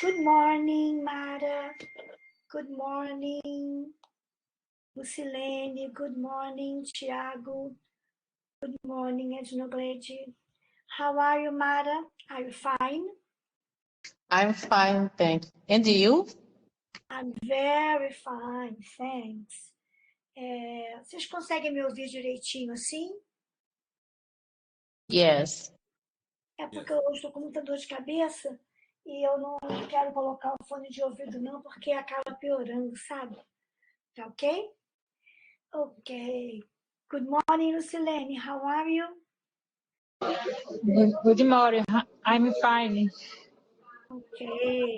Good morning, Mara. Good morning, Lucilene. Good morning, Tiago. Good morning, Ednoglede. How are you, Mara? Are you fine? I'm fine, thanks. And you? I'm very fine, thanks. Vocês conseguem me ouvir direitinho assim? Yes. É porque eu estou com muita dor de cabeça e eu não quero colocar o fone de ouvido não, porque acaba piorando, sabe? Tá ok? Ok. Good morning, Lucilene. How are you? Good morning. I'm fine. Ok.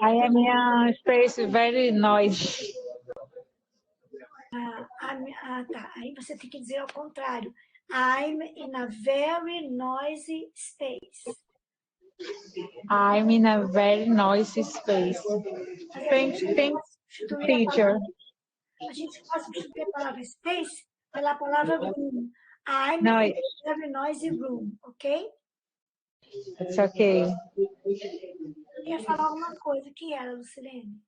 I am in a space very noisy. Tá. Aí você tem que dizer ao contrário. I'm in a very noisy space. I'm in a very noisy space. Thanks, teacher. A gente pode substituir a palavra space pela palavra room. I'm No, in a very noisy room, ok? it's okay. Quer falar alguma coisa? O que era, Lucilene?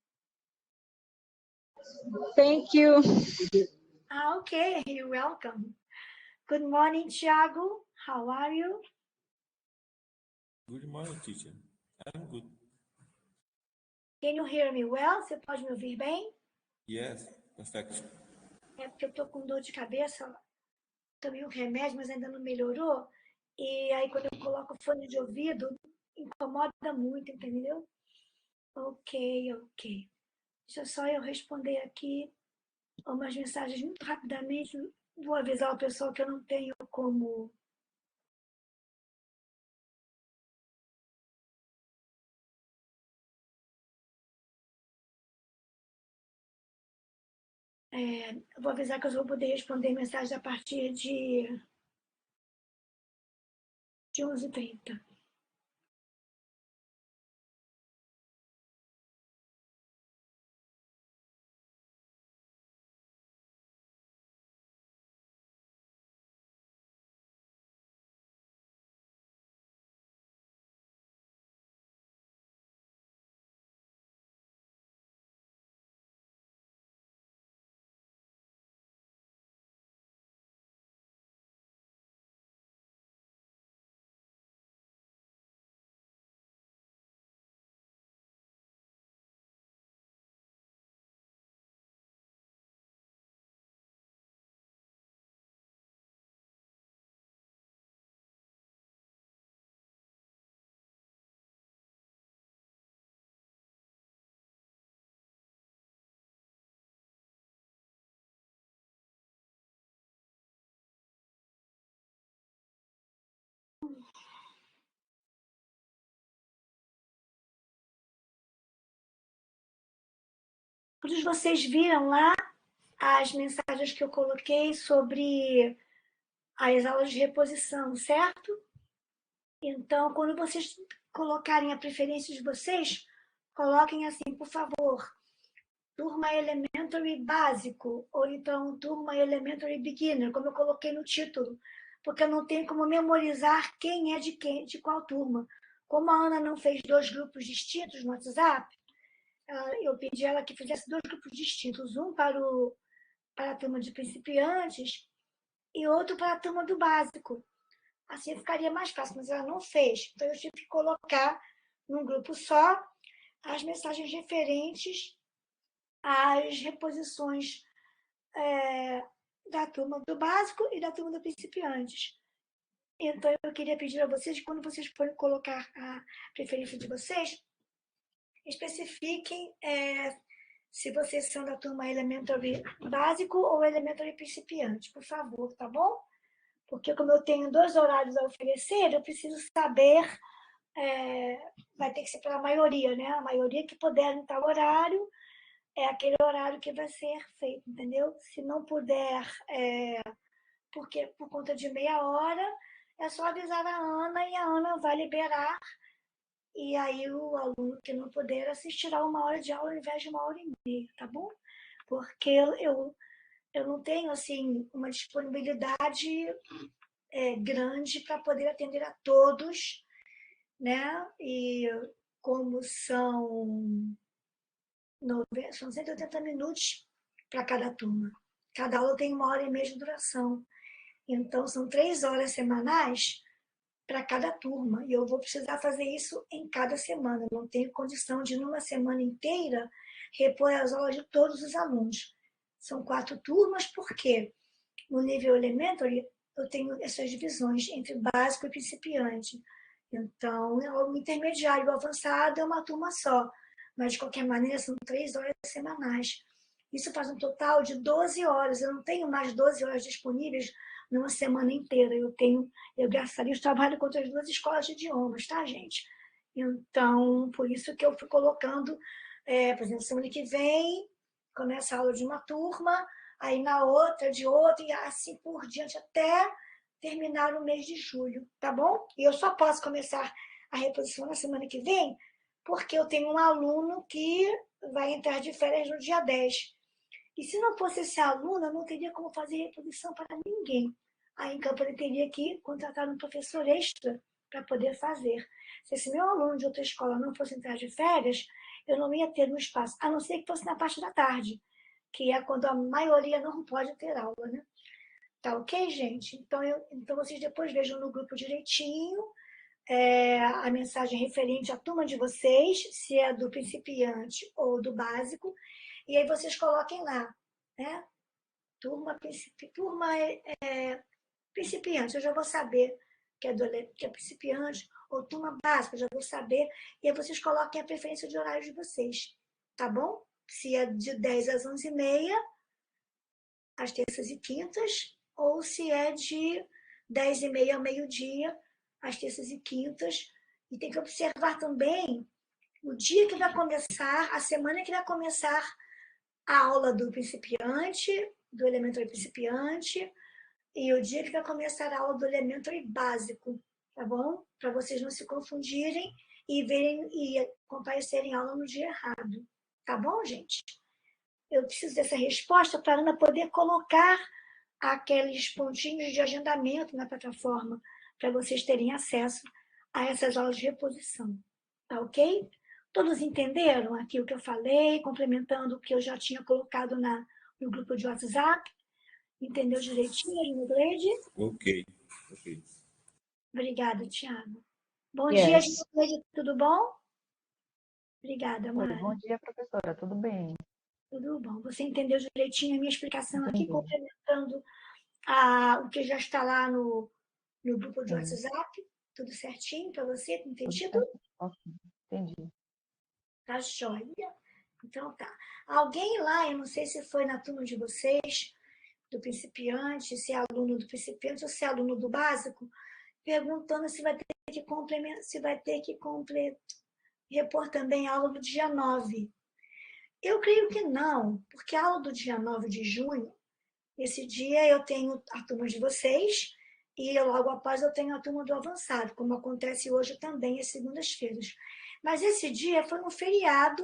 Thank you. Ok. You're welcome. Good morning, Thiago. How are you? Good morning, teacher. I'm good. Can you hear me well? Você pode me ouvir bem? Yes, perfect. É porque eu tô com dor de cabeça, tomei um remédio, mas ainda não melhorou. E aí, quando eu coloco o fone de ouvido, incomoda muito, entendeu? Ok. Deixa só eu responder aqui umas mensagens muito rapidamente. Vou avisar o pessoal que eu não tenho como... vou avisar que eu só vou poder responder mensagens a partir de 11h30. Todos vocês viram lá as mensagens que eu coloquei sobre as aulas de reposição, certo? Então, quando vocês colocarem a preferência de vocês, coloquem assim, por favor, turma elementary básico, ou então turma elementary beginner, como eu coloquei no título, porque eu não tenho como memorizar quem é de qual turma. Como a Ana não fez 2 grupos distintos no WhatsApp, eu pedi a ela que fizesse 2 grupos distintos, um para a turma de principiantes e outro para a turma do básico. Assim ficaria mais fácil, mas ela não fez. Então, eu tive que colocar num grupo só as mensagens referentes às reposições da turma do básico e da turma do principiantes. Então, eu queria pedir a vocês, quando vocês forem colocar a preferência de vocês, especifiquem se vocês são da turma elementary básico ou elementary principiante, por favor, tá bom? Porque como eu tenho 2 horários a oferecer, eu preciso saber, vai ter que ser pela maioria, né? A maioria que puder em tal horário é aquele horário que vai ser feito, entendeu? Se não puder, porque por conta de meia hora, é só avisar a Ana e a Ana vai liberar. E aí o aluno que não puder assistirá 1 hora de aula ao invés de 1h30, tá bom? Porque eu não tenho, assim, uma disponibilidade grande para poder atender a todos, né? E como são 180 minutos para cada turma. Cada aula tem 1h30 de duração. Então, são 3 horas semanais para cada turma. E eu vou precisar fazer isso em cada semana. Eu não tenho condição de, numa semana inteira, repor as aulas de todos os alunos. São 4 turmas, porque no nível elementary eu tenho essas divisões entre básico e principiante. Então, o intermediário e o avançado é uma turma só. Mas, de qualquer maneira, são 3 horas semanais. Isso faz um total de 12 horas. Eu não tenho mais 12 horas disponíveis numa semana inteira. Eu gastaria o trabalho com as 2 escolas de idiomas, tá, gente? Então, por isso que eu fui colocando, por exemplo, semana que vem, começa a aula de uma turma, aí na outra, de outra, e assim por diante, até terminar o mês de julho, tá bom? E eu só posso começar a reposição na semana que vem, porque eu tenho um aluno que vai entrar de férias no dia 10. E se não fosse esse aluno, eu não teria como fazer reposição para ninguém. Aí, em campo, ele teria que contratar um professor extra para poder fazer. Se esse meu aluno de outra escola não fosse entrar de férias, eu não ia ter um espaço, a não ser que fosse na parte da tarde, que é quando a maioria não pode ter aula, né? Tá ok, gente? Então vocês depois vejam no grupo direitinho a mensagem referente à turma de vocês, se é do principiante ou do básico, e aí vocês coloquem lá, né? Turma principiante, eu já vou saber que é principiante, ou turma básica, eu já vou saber, e aí vocês coloquem a preferência de horário de vocês, tá bom? Se é de 10 às 11h30, às terças e quintas, ou se é de 10h30 ao meio-dia, às terças e quintas. E tem que observar também o dia que vai começar, a semana que vai começar a aula do principiante, do elementar principiante, e o dia que vai começar a aula do elementar básico, tá bom? Para vocês não se confundirem e verem e comparecerem à aula no dia errado. Tá bom, gente? Eu preciso dessa resposta para a Ana poder colocar aqueles pontinhos de agendamento na plataforma, para vocês terem acesso a essas aulas de reposição. Tá ok? Todos entenderam aqui o que eu falei, complementando o que eu já tinha colocado no grupo de WhatsApp? Entendeu direitinho, Ingrid? Ok. Obrigada, Tiago. Bom dia, Yes. Ingrid, tudo bom? Obrigada, Oi, Mara. bom dia, professora. Tudo bem? Tudo bom. Você entendeu direitinho a minha explicação aqui, Entendi. complementando o que já está lá no grupo de Sim, WhatsApp? Tudo certinho para você? tudo Entendido? certo. Ok, entendi. Tá joia. Então tá. Alguém lá, eu não sei se foi na turma de vocês, do principiante, se é aluno do principiante ou se é aluno do básico, perguntando se vai ter que complementar, se vai ter que repor também a aula do dia 9. Eu creio que não, porque a aula do dia 9 de junho, esse dia eu tenho a turma de vocês e logo após eu tenho a turma do avançado, como acontece hoje também, às segundas-feiras. Mas esse dia foi um feriado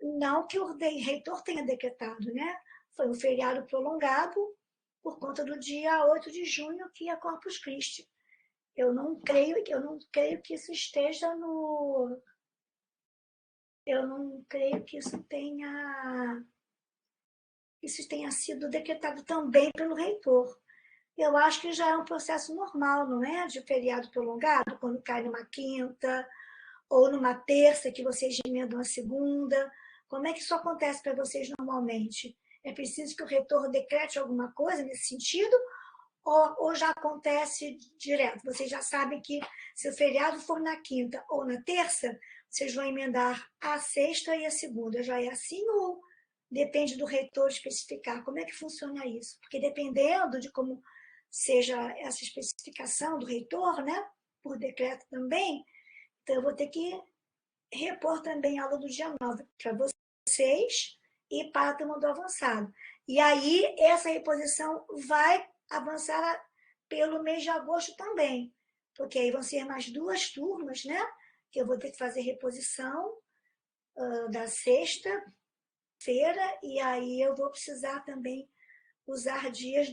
não que o reitor tenha decretado, né? Foi um feriado prolongado por conta do dia 8 de junho, que é Corpus Christi. Eu não creio que isso esteja no. Eu não creio que isso tenha sido decretado também pelo reitor. Eu acho que já é um processo normal, não é? De feriado prolongado, quando cai numa quinta ou numa terça, que vocês emendam a segunda. Como é que isso acontece para vocês normalmente? É preciso que o reitor decrete alguma coisa nesse sentido? Ou já acontece direto? Vocês já sabem que se o feriado for na quinta ou na terça, vocês vão emendar a sexta e a segunda. Já é assim ou depende do reitor especificar? Como é que funciona isso? Porque dependendo de como seja essa especificação do reitor, né, por decreto também, então eu vou ter que repor também a aula do dia 9 para vocês e para a turma do avançado. E aí, essa reposição vai avançar pelo mês de agosto também, porque aí vão ser mais 2 turmas, né? Que eu vou ter que fazer reposição da sexta-feira, e aí eu vou precisar também usar dias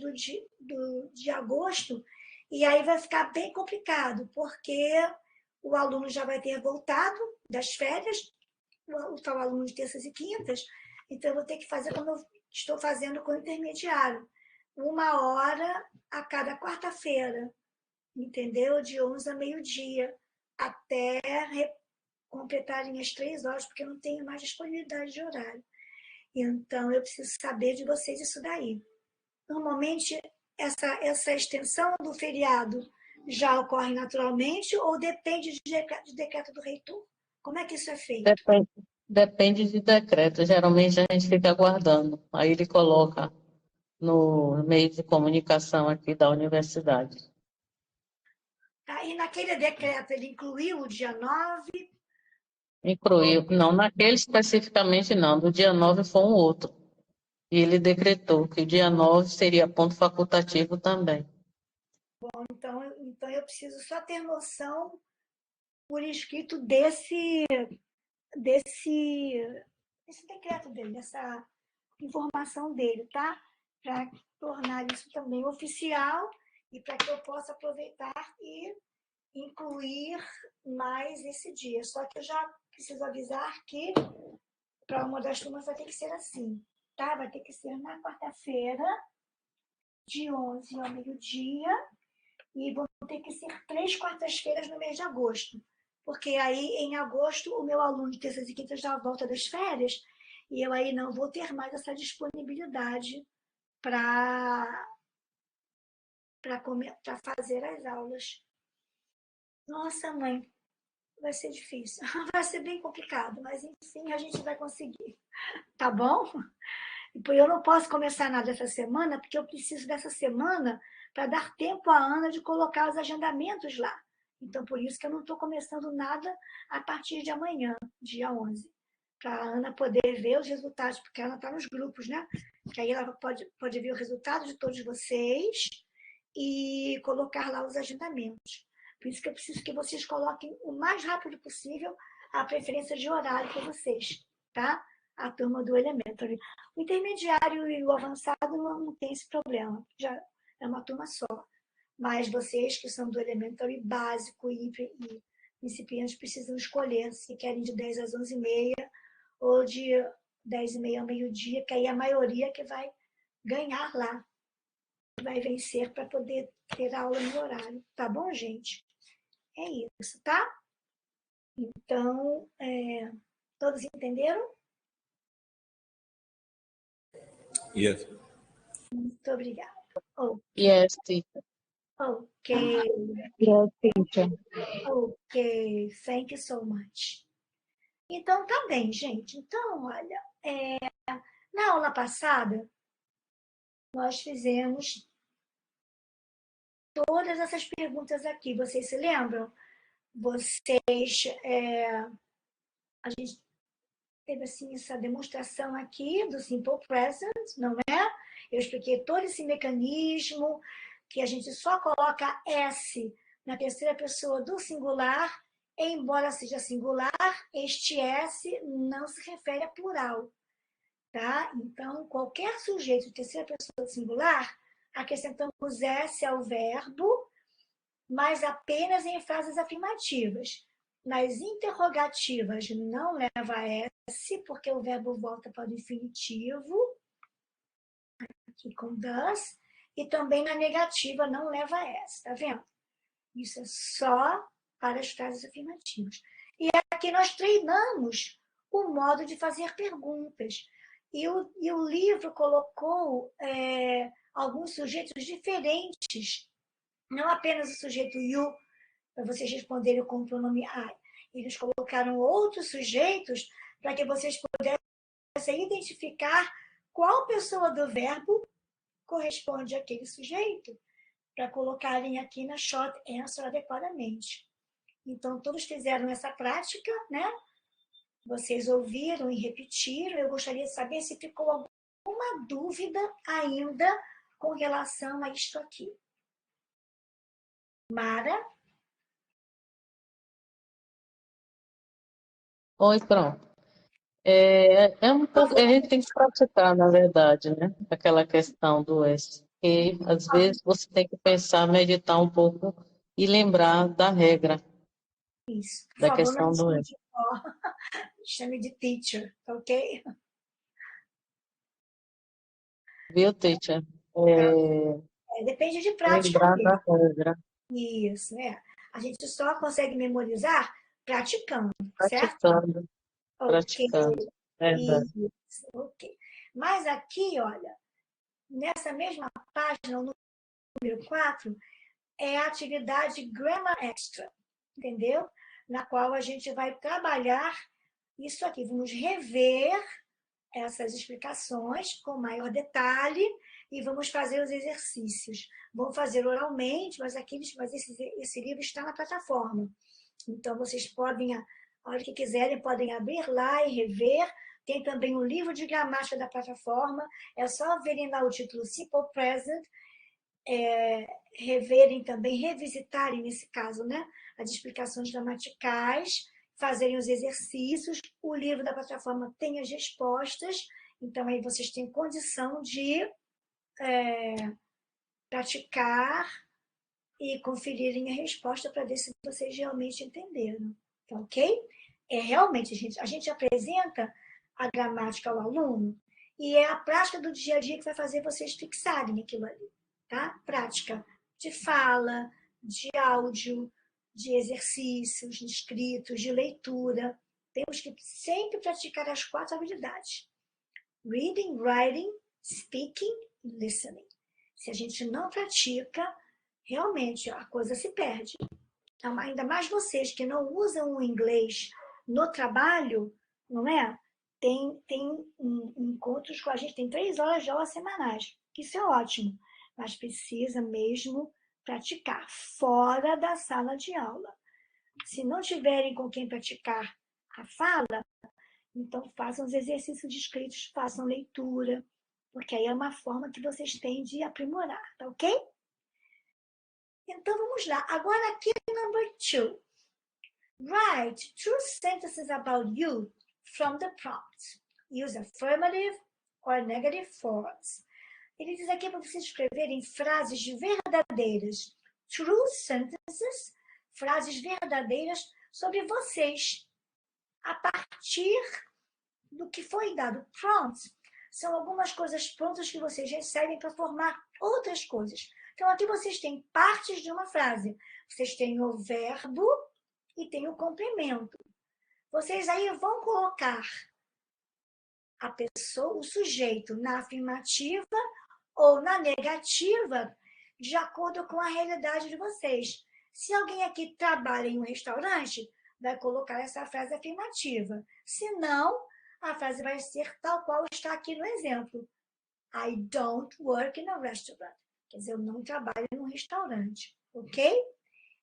de agosto, e aí vai ficar bem complicado, porque o aluno já vai ter voltado das férias, o tal aluno de terças e quintas, então eu vou ter que fazer como eu estou fazendo com o intermediário, 1 hora a cada quarta-feira, entendeu? De 11 a meio-dia, até completarem as 3 horas, porque eu não tenho mais disponibilidade de horário. Então, eu preciso saber de vocês isso daí. Normalmente, essa extensão do feriado já ocorre naturalmente ou depende de decreto do reitor? Como é que isso é feito? Depende de decreto. Geralmente a gente fica aguardando. Aí ele coloca no meio de comunicação aqui da universidade. Tá? E naquele decreto, ele incluiu o dia 9? Incluiu, não, naquele especificamente não, do dia 9 foi um outro. E ele decretou que o dia 9 seria ponto facultativo também. Então eu preciso só ter noção por escrito desse decreto dele, dessa informação dele, tá? Para tornar isso também oficial e para que eu possa aproveitar e incluir mais esse dia. Só que eu já preciso avisar que para uma das turmas vai ter que ser assim, tá? Vai ter que ser na quarta-feira, de 11 ao meio-dia, e vão ter que ser 3 quartas-feiras no mês de agosto. Porque aí, em agosto, o meu aluno de terças e quintas já volta das férias, e eu aí não vou ter mais essa disponibilidade para fazer as aulas. Nossa, mãe, vai ser difícil. Vai ser bem complicado, mas enfim, a gente vai conseguir. Tá bom? Eu não posso começar nada essa semana, porque eu preciso dessa semana para dar tempo à Ana de colocar os agendamentos lá. Então, por isso que eu não estou começando nada a partir de amanhã, dia 11, para a Ana poder ver os resultados, porque ela está nos grupos, né? Que aí ela pode ver o resultado de todos vocês e colocar lá os agendamentos. Por isso que eu preciso que vocês coloquem o mais rápido possível a preferência de horário para vocês, tá? A turma do Elementary. O intermediário e o avançado não tem esse problema, já é uma turma só. Mas vocês que são do Elementary básico e principiantes precisam escolher se querem de 10 às 11h30 ou de 10h30 ao meio-dia, que aí é a maioria que vai ganhar lá, vai vencer para poder ter aula no horário. Tá bom, gente? É isso, tá? Então, todos entenderam? Yes. Muito obrigada. Oh, Yes, teacher. ok, Yes, teacher. ok. Thank you so much. Então, tá bem, gente. Então, olha, na aula passada, nós fizemos todas essas perguntas aqui. Vocês se lembram? A gente teve assim essa demonstração aqui do Simple Present, não é? Eu expliquei todo esse mecanismo que a gente só coloca S na terceira pessoa do singular, embora seja singular, este S não se refere a plural, tá? Então, qualquer sujeito de terceira pessoa do singular, acrescentamos S ao verbo, mas apenas em frases afirmativas. Nas interrogativas não leva S, porque o verbo volta para o infinitivo, aqui com does, e também na negativa não leva S, tá vendo? Isso é só para as frases afirmativas. E aqui nós treinamos o modo de fazer perguntas. E o livro colocou alguns sujeitos diferentes, não apenas o sujeito you, para vocês responderem com o pronome I. Eles colocaram outros sujeitos para que vocês pudessem identificar qual pessoa do verbo corresponde àquele sujeito, para colocarem aqui na short answer adequadamente. Então, todos fizeram essa prática, né? Vocês ouviram e repetiram. Eu gostaria de saber se ficou alguma dúvida ainda com relação a isto aqui. Mara? Oi, pronto. É um pouco, a gente tem que praticar, na verdade, né? Aquela questão do S. E às vezes você tem que pensar, meditar um pouco e lembrar da regra. Isso. Por da favor, não questão me do chame E. de vó, chame de teacher, ok? Viu, teacher? Depende de prática Lembrar da mesmo. regra, Isso, né? A gente só consegue memorizar praticando, certo? praticando, Ok, praticando. Verdade. isso, ok. Mas aqui, olha, nessa mesma página, o número 4, é a atividade Grammar Extra, entendeu? Na qual a gente vai trabalhar isso aqui. Vamos rever essas explicações com maior detalhe e vamos fazer os exercícios. Vamos fazer oralmente, mas esse livro está na plataforma. Então, vocês podem, a hora que quiserem, podem abrir lá e rever. Tem também o livro de gramática da plataforma. É só verem lá o título Simple Present, reverem também, revisitarem, nesse caso, né, as explicações gramaticais, fazerem os exercícios. O livro da plataforma tem as respostas, então aí vocês têm condição de praticar e conferirem a resposta para ver se vocês realmente entenderam. Tá ok? Realmente, a gente apresenta a gramática ao aluno e é a prática do dia a dia que vai fazer vocês fixarem aquilo ali. Tá? Prática de fala, de áudio, de exercícios, de escritos, de leitura. Temos que sempre praticar as 4 habilidades: reading, writing, speaking e listening. Se a gente não pratica, realmente a coisa se perde. Então, ainda mais vocês que não usam o inglês no trabalho, não é? Tem encontros com a gente, tem 3 horas de aula semanais. Isso é ótimo, mas precisa mesmo praticar fora da sala de aula. Se não tiverem com quem praticar a fala, então façam os exercícios de escritos, façam leitura, porque aí é uma forma que vocês têm de aprimorar, tá ok? Então vamos lá. Agora aqui number 2. Write true sentences about you from the prompt. Use affirmative or negative forms. Ele diz aqui para vocês escreverem frases verdadeiras. True sentences, frases verdadeiras sobre vocês, a partir do que foi dado. Prompts são algumas coisas prontas que vocês recebem para formar outras coisas. Então, aqui vocês têm partes de uma frase. Vocês têm o verbo e tem o complemento. Vocês aí vão colocar a pessoa, o sujeito, na afirmativa ou na negativa, de acordo com a realidade de vocês. Se alguém aqui trabalha em um restaurante, vai colocar essa frase afirmativa. Se não, a frase vai ser tal qual está aqui no exemplo. I don't work in a restaurant. Quer dizer, eu não trabalho num restaurante, ok?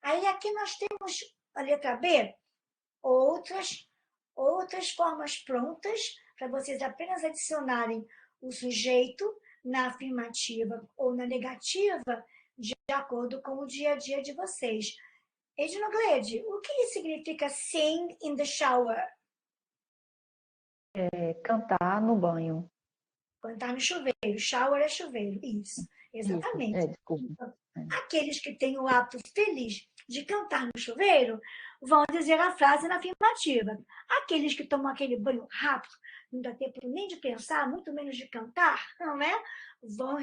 Aí aqui nós temos a letra B, outras formas prontas para vocês apenas adicionarem o sujeito na afirmativa ou na negativa de acordo com o dia a dia de vocês. Ednoglede, o que significa sing in the shower? Cantar no banho. Cantar no chuveiro. Shower é chuveiro. Isso, exatamente. Isso, desculpa. Então, aqueles que têm o hábito feliz de cantar no chuveiro vão dizer a frase na afirmativa. Aqueles que tomam aquele banho rápido, não dá tempo nem de pensar, muito menos de cantar, não é? Vão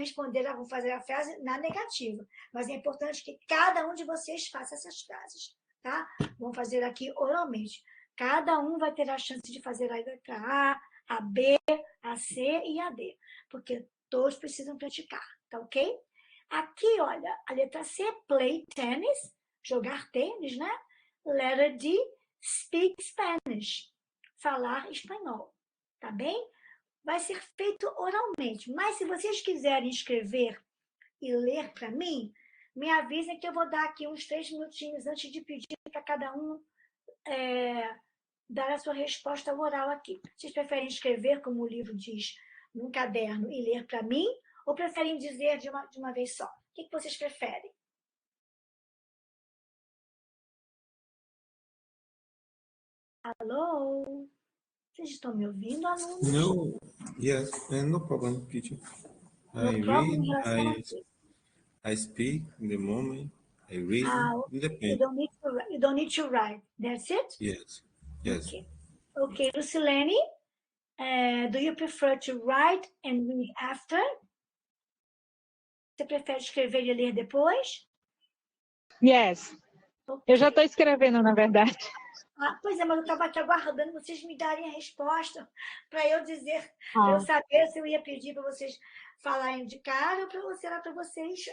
fazer a frase na negativa. Mas é importante que cada um de vocês faça essas frases, tá? Vamos fazer aqui oralmente. Cada um vai ter a chance de fazer a letra A B, a C e a D, porque todos precisam praticar, tá ok? Aqui, olha, a letra C, play tennis, jogar tênis, né? Letra D, speak Spanish, falar espanhol, tá bem? Vai ser feito oralmente, mas se vocês quiserem escrever e ler para mim, me avisem que eu vou dar aqui uns 3 minutinhos antes de pedir para cada um dar a sua resposta oral aqui. Vocês preferem escrever, como o livro diz, num caderno e ler para mim, ou preferem dizer de uma vez só? O que vocês preferem? Alô? Vocês estão me ouvindo, alunos? No, yes, no problem, teacher. No I problem read, em relação a quê? I speak in the moment, I read with a You pen. don't need to write. That's it? Yes. Yes. Okay. Okay, Lucilene, do you prefer to write and read after? Você prefere escrever e ler depois? Yes. Eu já Ok. estou escrevendo, na verdade. Pois é, mas eu estava aqui aguardando vocês me darem a resposta para eu dizer, para eu Ah, saber se eu ia pedir para vocês falarem de cara ou para você lá para vocês,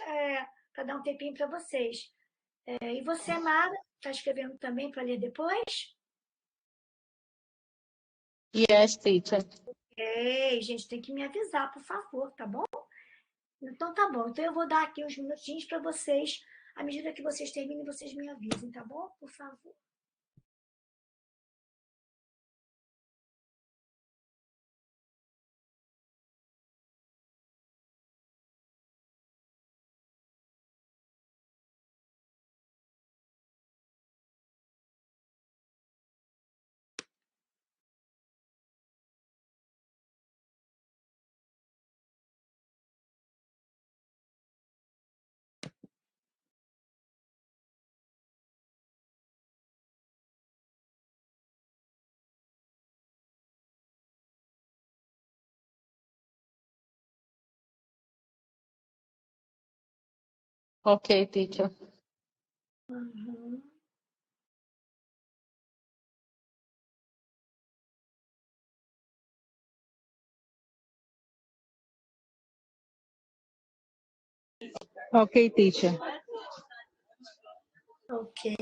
para dar um tempinho para vocês. E você, Mara, está escrevendo também para ler depois? Yes, teacher. Ei, gente, tem que me avisar, por favor, tá bom? Então tá bom. Então eu vou dar aqui uns minutinhos para vocês. À medida que vocês terminem, vocês me avisem, tá bom? Por favor. Ok, teacher. Uhum. ok, teacher. Ok.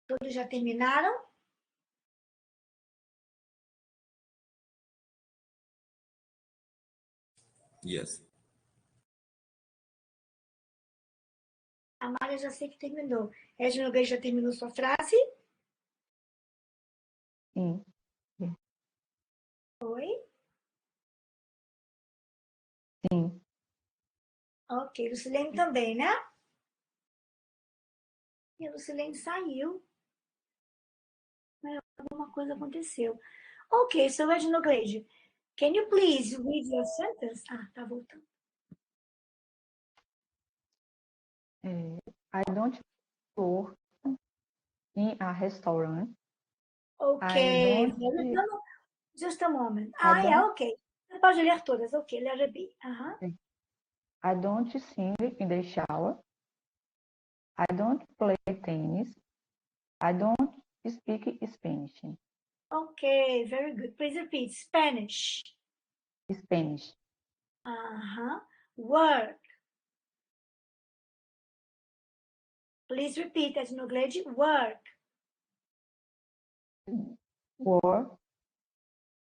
Todos já terminaram? Yes. A Mara já sei que terminou. Edna Nogueira já terminou sua frase? Sim. Oi? Sim. Ok. Lucilene também, né? E a Lucilene saiu. Alguma coisa aconteceu. Ok, so Edna Nogueira, can you please read your sentence? Tá voltando. I don't work in a restaurant. Ok, I don't. just a moment. I don't. Ok. Você pode ler todas, ok, letra B. I don't sing in the shower. I don't play tennis. I don't speak Spanish. Ok, very good. Please repeat. Spanish. Spanish. Work. Please repeat, Edna Nogueira. Work. Work.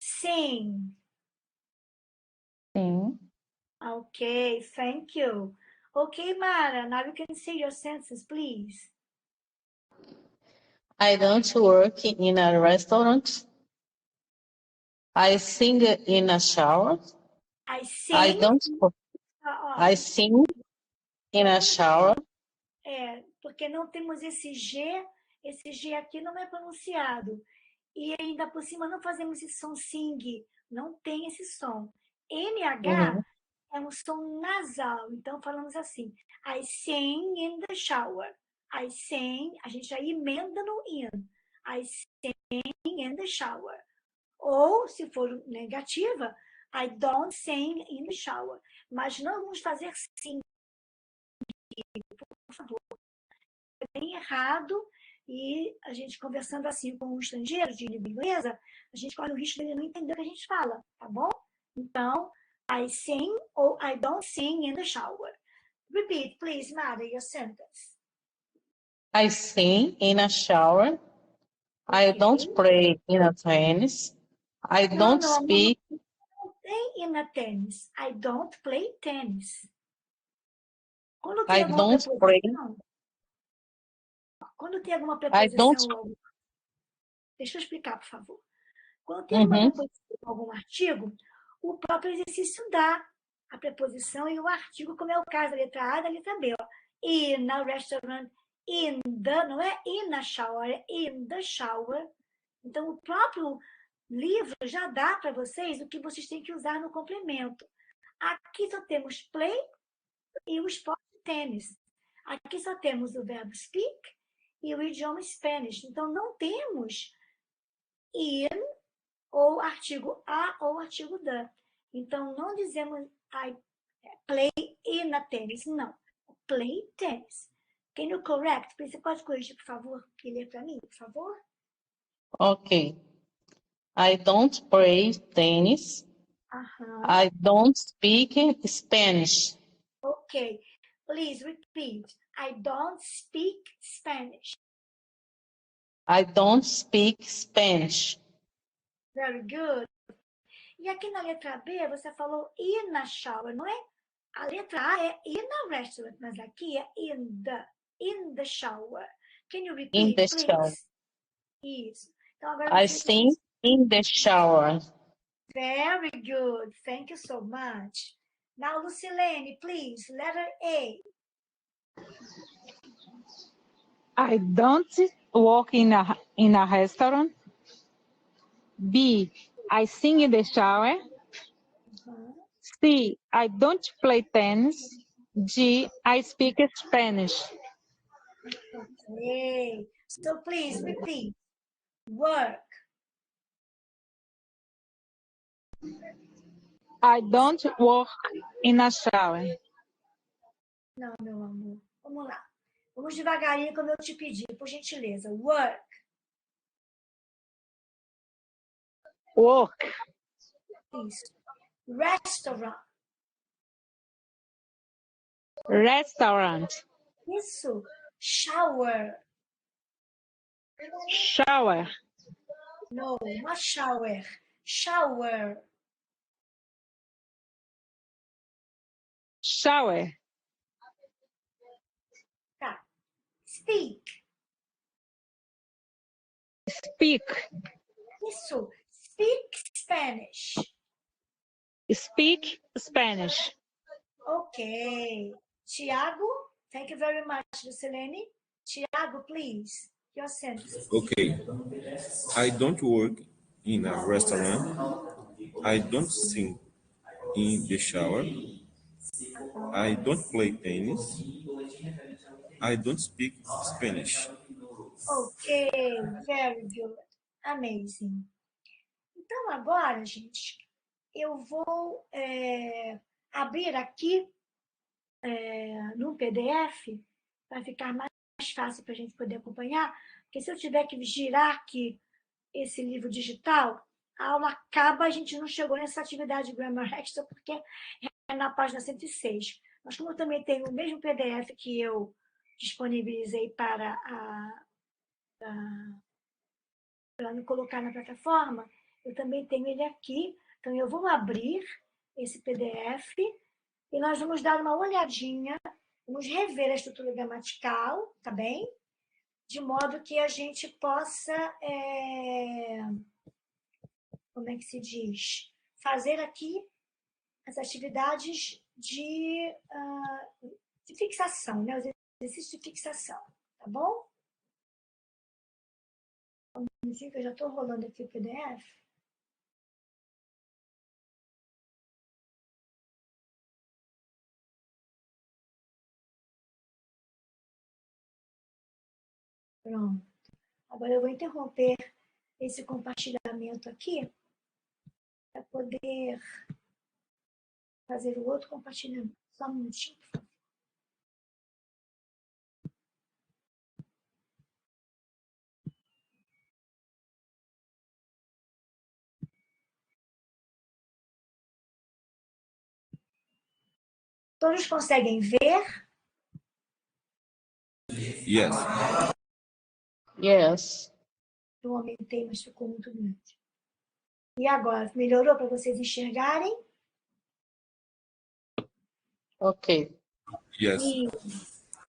Sing. Sing. Okay, thank you. Okay, Mara, now you can say your sentences, please. I don't work in a restaurant. I sing in a shower. I I sing. don't. I sing in a shower. Porque não temos esse G aqui não é pronunciado. E ainda por cima não fazemos esse som sing, não tem esse som. NH é um som nasal, então falamos assim, I sing in the shower. I sing, a gente já emenda no in. I sing in the shower. Ou, se for negativa, I don't sing in the shower. Mas não vamos fazer sing, por favor. É bem errado, e a gente conversando assim com um estrangeiro de língua inglesa, a gente corre o risco dele não entender o que a gente fala, tá bom? Então, I sing ou I don't sing in the shower. Repeat, please, Mara, your sentence. I sing in a shower. I don't play in a tennis. I don't speak. Não tem in a tennis. I don't play tennis. Quando tem I alguma don't play. preposição, quando tem alguma I don't. preposição Deixa eu explicar, por favor. Quando tem uma Uhum. preposição em algum artigo, o próprio exercício dá a preposição e o artigo, como é o caso da letra A e da letra B. Ó. In a restaurant, in the, não é in a shower, é in the shower. Então, o próprio livro já dá para vocês o que vocês têm que usar no complemento. Aqui só temos play e o esporte tênis. Aqui só temos o verbo speak e o idioma Spanish. Então, não temos in ou artigo a ou artigo the. Então, não dizemos I play in a tennis. Não. Play tennis. Can you correct? Você pode corrigir, por favor, e ler para mim, por favor? Ok. I don't play tennis. Aham. I don't speak Spanish. Ok. Please repeat. I don't speak Spanish. I don't speak Spanish. Very good. E aqui na letra B, você falou in a shower, não é? A letra A é in a restaurant, mas aqui é in the shower. Can you repeat, In the please? shower. Isso. Então, agora I você... sing in the shower. Very good. Thank you so much. Now, Lucilene, please, letter A. I don't work in a restaurant. B, I sing in the shower. C, I don't play tennis. G, I speak Spanish. Okay. So, please repeat. Work. I don't work in a shower. Não, meu amor. Vamos lá. Vamos devagarinho, como eu te pedi, por gentileza. Work. Work. Isso. Restaurant. Restaurant. Isso. Shower. Shower. No, not shower. Shower. Shower. Tá. Speak. Speak. Isso. Speak Spanish. Speak Spanish. Ok. Tiago, thank you very much, Lucilene. Tiago, please, your sentence. Okay. I don't work in a restaurant. I don't sing in the shower. I don't play tennis. I don't speak Spanish. Ok, very good. Amazing. Então, agora, gente, eu vou abrir aqui no PDF para ficar mais fácil para a gente poder acompanhar, porque se eu tiver que girar aqui esse livro digital, a aula acaba, a gente não chegou nessa atividade Grammar Extra, porque é na página 106. Mas como eu também tenho o mesmo PDF que eu disponibilizei para me colocar na plataforma, eu também tenho ele aqui. Então, eu vou abrir esse PDF e nós vamos dar uma olhadinha, vamos rever a estrutura gramatical, tá bem? De modo que a gente possa, como é que se diz? Fazer aqui as atividades de fixação, né? Os exercícios de fixação, tá bom? Um minutinho que eu já estou rolando aqui o PDF. Pronto. Agora eu vou interromper esse compartilhamento aqui para poder fazer o outro compartilhamento. Só um minutinho, por favor. Todos conseguem ver? Yes. Yes. Eu aumentei, mas ficou muito grande. E agora, melhorou para vocês enxergarem? Ok. Yes.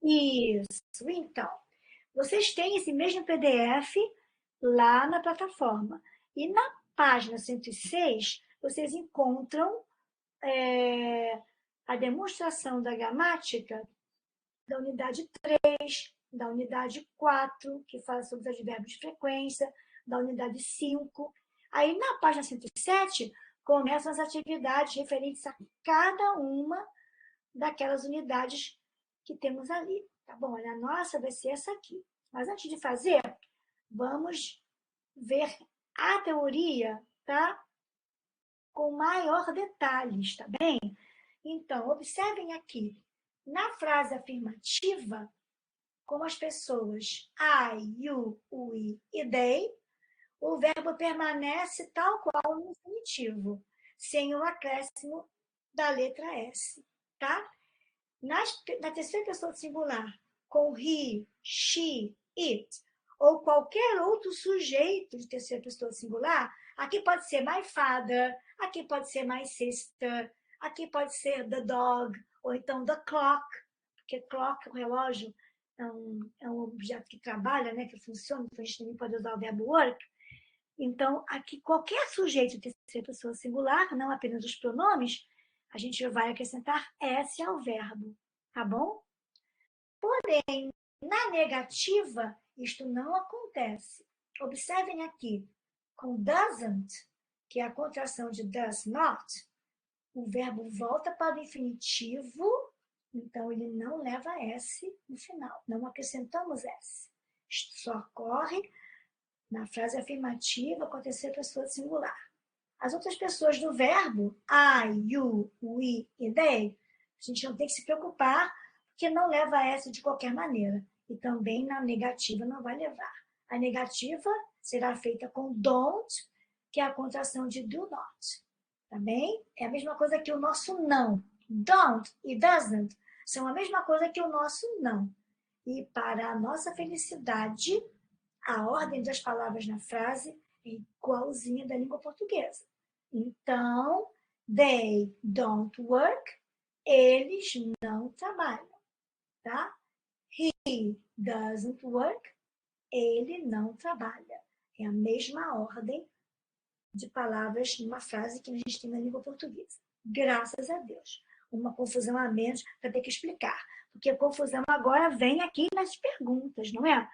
Isso. Então, vocês têm esse mesmo PDF lá na plataforma. E na página 106, vocês encontram a demonstração da gramática da unidade 3, da unidade 4, que fala sobre os advérbios de frequência, da unidade 5. Aí, na página 107, começam as atividades referentes a cada uma daquelas unidades que temos ali. Tá bom? A nossa vai ser essa aqui. Mas antes de fazer, vamos ver a teoria, tá? Com maior detalhes, tá bem? Então, observem aqui, na frase afirmativa, como as pessoas I, you, we e they, o verbo permanece tal qual no infinitivo, sem o acréscimo da letra S, tá? Na terceira pessoa singular, com he, she, it, ou qualquer outro sujeito de terceira pessoa singular, aqui pode ser my father, aqui pode ser my sister, aqui pode ser the dog, ou então the clock, porque clock, o relógio, é um objeto que trabalha, né, que funciona, então a gente também pode usar o verbo work. Então, aqui, qualquer sujeito de terceira pessoa singular, não apenas os pronomes, a gente vai acrescentar S ao verbo, tá bom? Porém, na negativa, isto não acontece. Observem aqui, com doesn't, que é a contração de does not, o verbo volta para o infinitivo, então ele não leva S no final, não acrescentamos S. Isto só ocorre na frase afirmativa com a terceira pessoa singular. As outras pessoas do verbo, I, you, we e they, a gente não tem que se preocupar, porque não leva S de qualquer maneira. E também na negativa não vai levar. A negativa será feita com don't, que é a contração de do not. Tá bem? É a mesma coisa que o nosso não. Don't e doesn't são a mesma coisa que o nosso não. E para a nossa felicidade, a ordem das palavras na frase é igualzinha da língua portuguesa. Então, they don't work, eles não trabalham, tá? He doesn't work, ele não trabalha. É a mesma ordem de palavras numa frase que a gente tem na língua portuguesa. Graças a Deus. Uma confusão a menos para ter que explicar. Porque a confusão agora vem aqui nas perguntas, não é?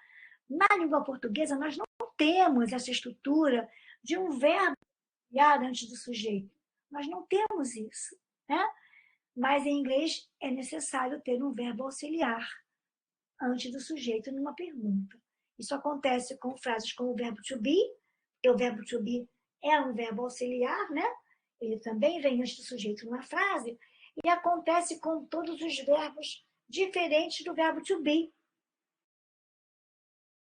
Na língua portuguesa, nós não temos essa estrutura de um verbo criado antes do sujeito. Nós não temos isso, né? Mas em inglês é necessário ter um verbo auxiliar antes do sujeito numa pergunta. Isso acontece com frases como o verbo to be, porque o verbo to be é um verbo auxiliar, né? Ele também vem antes do sujeito numa frase, e acontece com todos os verbos diferentes do verbo to be,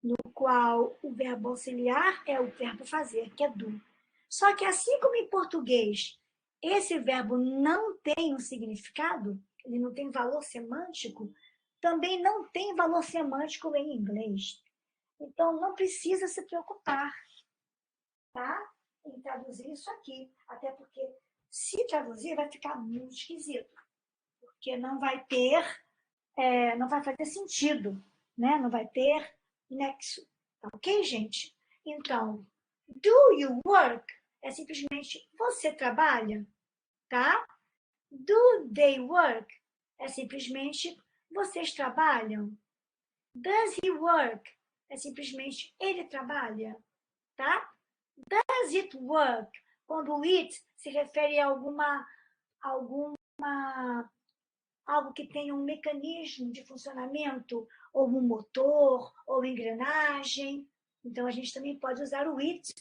no qual o verbo auxiliar é o verbo fazer, que é do. Só que assim como em português, esse verbo não tem um significado, ele não tem valor semântico, também não tem valor semântico em inglês. Então, não precisa se preocupar, tá? Em traduzir isso aqui. Até porque, se traduzir, vai ficar muito esquisito. Porque não vai ter, não vai fazer sentido, né? Não vai ter nexo. Tá ok, gente? Então, do you work é simplesmente você trabalha, tá? Do they work é simplesmente vocês trabalham. Does he work é simplesmente ele trabalha, tá? Does it work? Quando o it se refere a algo que tenha um mecanismo de funcionamento, ou um motor, ou engrenagem. Então, a gente também pode usar o it,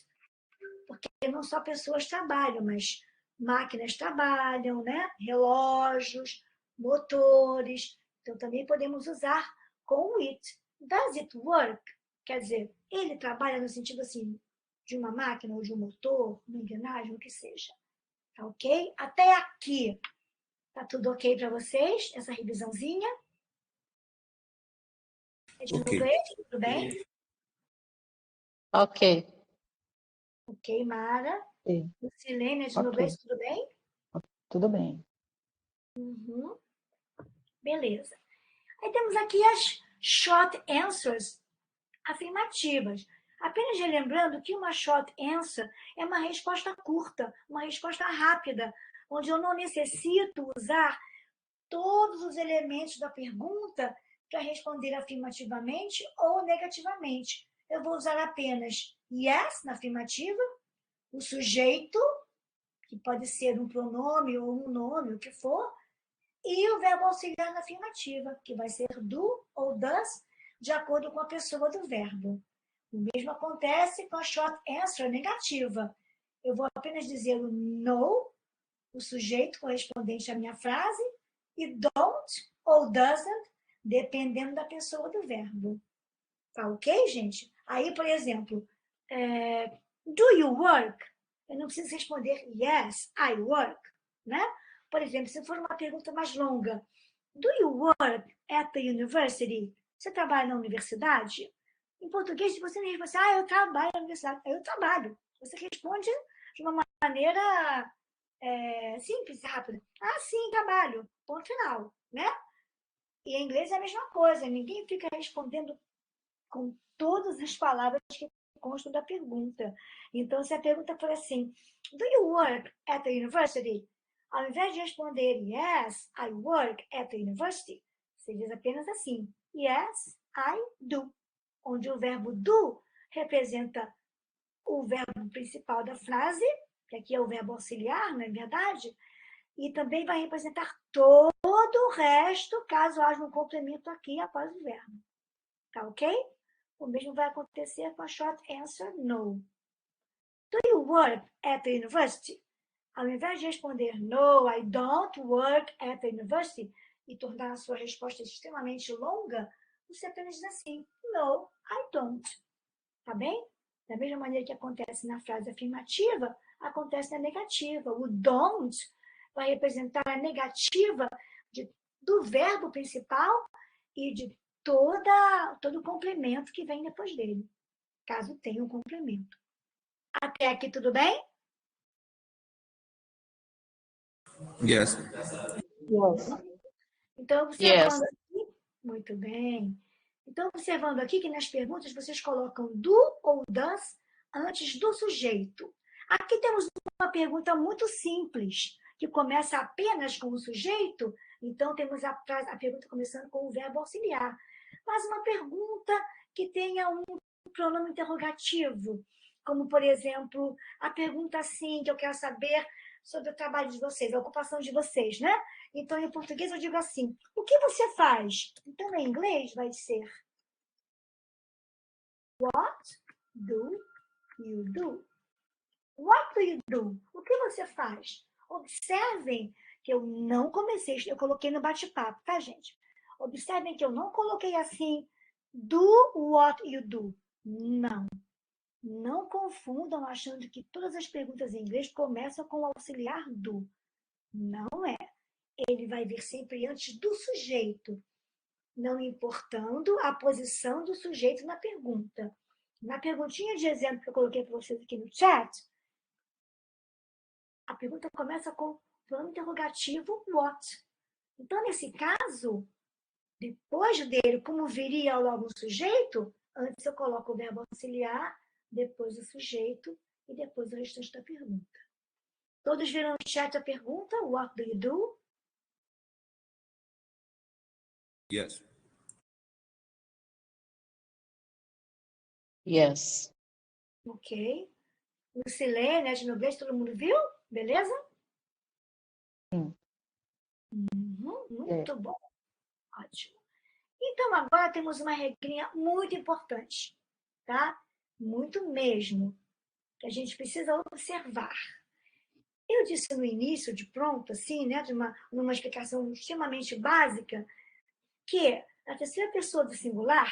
porque não só pessoas trabalham, mas máquinas trabalham, né? Relógios, motores. Então, também podemos usar com o it. Does it work? Quer dizer, ele trabalha no sentido assim, de uma máquina ou de um motor, uma engrenagem, o que seja. Tá ok? Até aqui. Tá tudo ok para vocês? Essa revisãozinha? É de inglês, tudo bem? Ok. Ok, Mara. Sim. Lucilene, é de Ok. inglês, tudo bem? Tudo bem. Uhum. Beleza. Aí temos aqui as short answers afirmativas. Apenas relembrando que uma short answer é uma resposta curta, uma resposta rápida, onde eu não necessito usar todos os elementos da pergunta para responder afirmativamente ou negativamente. Eu vou usar apenas yes na afirmativa, o sujeito, que pode ser um pronome ou um nome, o que for, e o verbo auxiliar na afirmativa, que vai ser do ou does, de acordo com a pessoa do verbo. O mesmo acontece com a short answer negativa. Eu vou apenas dizer o no, o sujeito correspondente à minha frase, e don't ou doesn't, dependendo da pessoa do verbo. Tá ok, gente? Aí, por exemplo, do you work? Eu não preciso responder yes, I work, né? Por exemplo, se for uma pergunta mais longa, do you work at the university? Você trabalha na universidade? Em português, você nem responde, eu trabalho na universidade. Eu trabalho. Você responde de uma maneira simples, rápida. Sim, trabalho. Ponto final, né? E em inglês é a mesma coisa. Ninguém fica respondendo com todas as palavras que constam da pergunta. Então, se a pergunta for assim, do you work at the university? Ao invés de responder yes, I work at the university, você diz apenas assim, yes, I do. Onde o verbo do representa o verbo principal da frase, que aqui é o verbo auxiliar, não é verdade? E também vai representar todo o resto, caso haja um complemento aqui após o verbo. Tá ok? O mesmo vai acontecer com a short answer no. Do you work at the university? Ao invés de responder no, I don't work at the university, e tornar a sua resposta extremamente longa, você apenas diz assim, no, I don't. Tá bem? Da mesma maneira que acontece na frase afirmativa, acontece na negativa. O don't vai representar a negativa do verbo principal e de todo o complemento que vem depois dele, caso tenha um complemento. Até aqui tudo bem? Yes. Então, observando aqui, muito bem. Então, observando aqui que nas perguntas vocês colocam do ou das antes do sujeito. Aqui temos uma pergunta muito simples, que começa apenas com o sujeito, então temos a pergunta começando com o verbo auxiliar. Mas uma pergunta que tenha um pronome interrogativo, como, por exemplo, a pergunta assim, que eu quero saber sobre o trabalho de vocês, a ocupação de vocês, né? Então, em português, eu digo assim, o que você faz? Então, em inglês, vai ser What do you do? What do you do? O que você faz? Observem que eu não comecei, eu coloquei no bate-papo, tá, gente? Observem que eu não coloquei assim, do what you do. Não. Não confundam achando que todas as perguntas em inglês começam com o auxiliar do. Não é. Ele vai vir sempre antes do sujeito, não importando a posição do sujeito na pergunta. Na perguntinha de exemplo que eu coloquei para vocês aqui no chat, a pergunta começa com o pronome interrogativo what. Então, nesse caso, depois dele, como viria logo o sujeito, antes eu coloco o verbo auxiliar, depois o sujeito e depois o restante da pergunta. Todos viram no chat a pergunta? What do you do? Yes. Yes. Ok. Lucilene, né, de inglês, todo mundo viu? Beleza? Sim. Muito bom. Ótimo. Então, agora temos uma regrinha muito importante, tá? Muito mesmo, que a gente precisa observar. Eu disse no início, de pronto, assim, né, numa explicação extremamente básica, que na terceira pessoa do singular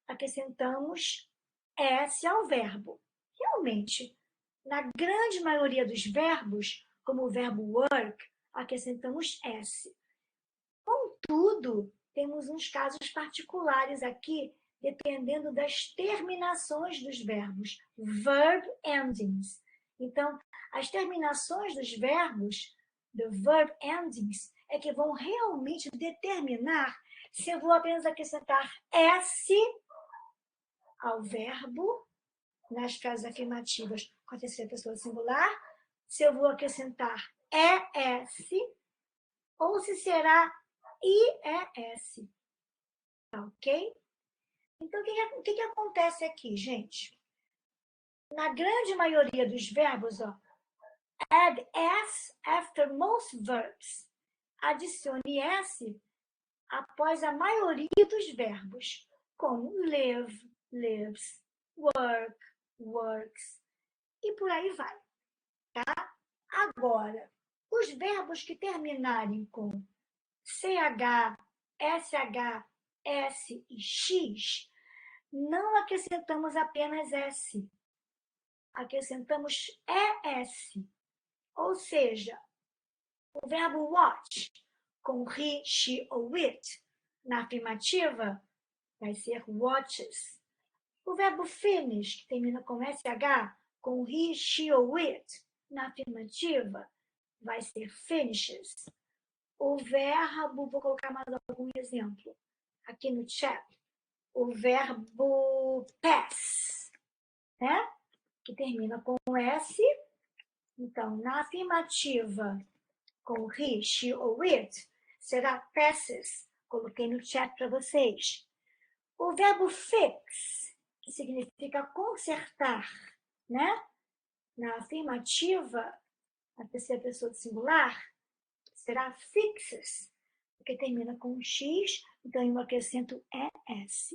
acrescentamos S ao verbo. Realmente, na grande maioria dos verbos, como o verbo work, acrescentamos S. Contudo, temos uns casos particulares aqui, dependendo das terminações dos verbos, verb endings. Então, as terminações dos verbos, the verb endings, é que vão realmente determinar se eu vou apenas acrescentar S ao verbo nas frases afirmativas com a terceira pessoa singular, se eu vou acrescentar ES ou se será IES. Tá ok? Então, o que acontece aqui, gente? Na grande maioria dos verbos, ó, add S after most verbs. Adicione S após a maioria dos verbos, como live, lives, work, works, e por aí vai. Tá? Agora, os verbos que terminarem com CH, SH, S e X, não acrescentamos apenas S, acrescentamos ES. Ou seja, o verbo watch, com he, she ou it, na afirmativa, vai ser watches. O verbo finish, que termina com SH, com he, she ou it, na afirmativa, vai ser finishes. O verbo, vou colocar mais algum exemplo aqui no chat. O verbo pass, né? Que termina com S. Então, na afirmativa, com he, she ou it, será passes. Coloquei no chat para vocês. O verbo fix, que significa consertar, né? Na afirmativa, a terceira pessoa do singular, será fixes, porque termina com X, então eu acrescento ES.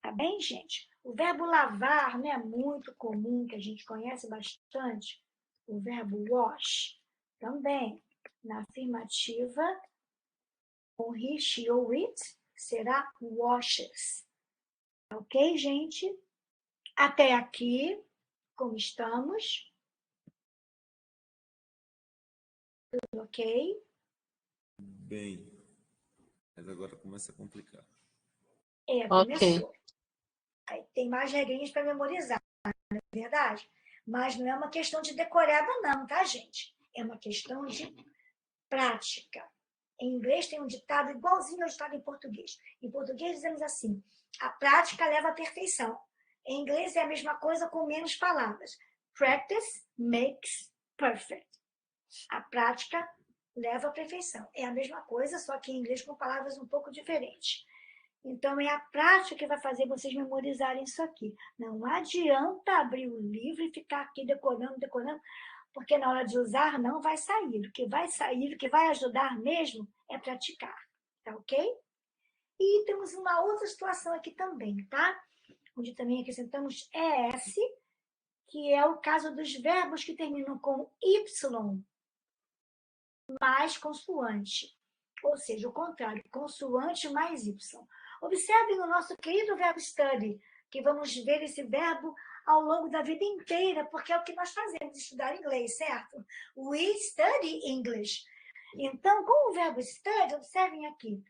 Tá bem, gente? O verbo lavar, né, é muito comum, que a gente conhece bastante. O verbo wash, também, na afirmativa, com he, she ou it, será washes. Ok, gente? Até aqui, como estamos? Tudo ok? Bem, mas agora começa a complicar. Começou. Aí tem mais regrinhas para memorizar, não é verdade? Mas não é uma questão de decoreba, não, tá, gente? É uma questão de prática. Em inglês tem um ditado igualzinho ao ditado em português. Em português dizemos assim, a prática leva à perfeição. Em inglês é a mesma coisa com menos palavras. Practice makes perfect. A prática leva à perfeição. É a mesma coisa, só que em inglês com palavras um pouco diferentes. Então, é a prática que vai fazer vocês memorizarem isso aqui. Não adianta abrir o livro e ficar aqui decorando, porque na hora de usar não vai sair. O que vai sair, o que vai ajudar mesmo é praticar. Tá ok? E temos uma outra situação aqui também, tá? Onde também acrescentamos ES, que é o caso dos verbos que terminam com Y mais consoante. Ou seja, o contrário, consoante mais Y. Observe no nosso querido verbo study, que vamos ver esse verbo ao longo da vida inteira, porque é o que nós fazemos, estudar inglês, certo? We study English. Então, com o verbo study, observem aqui,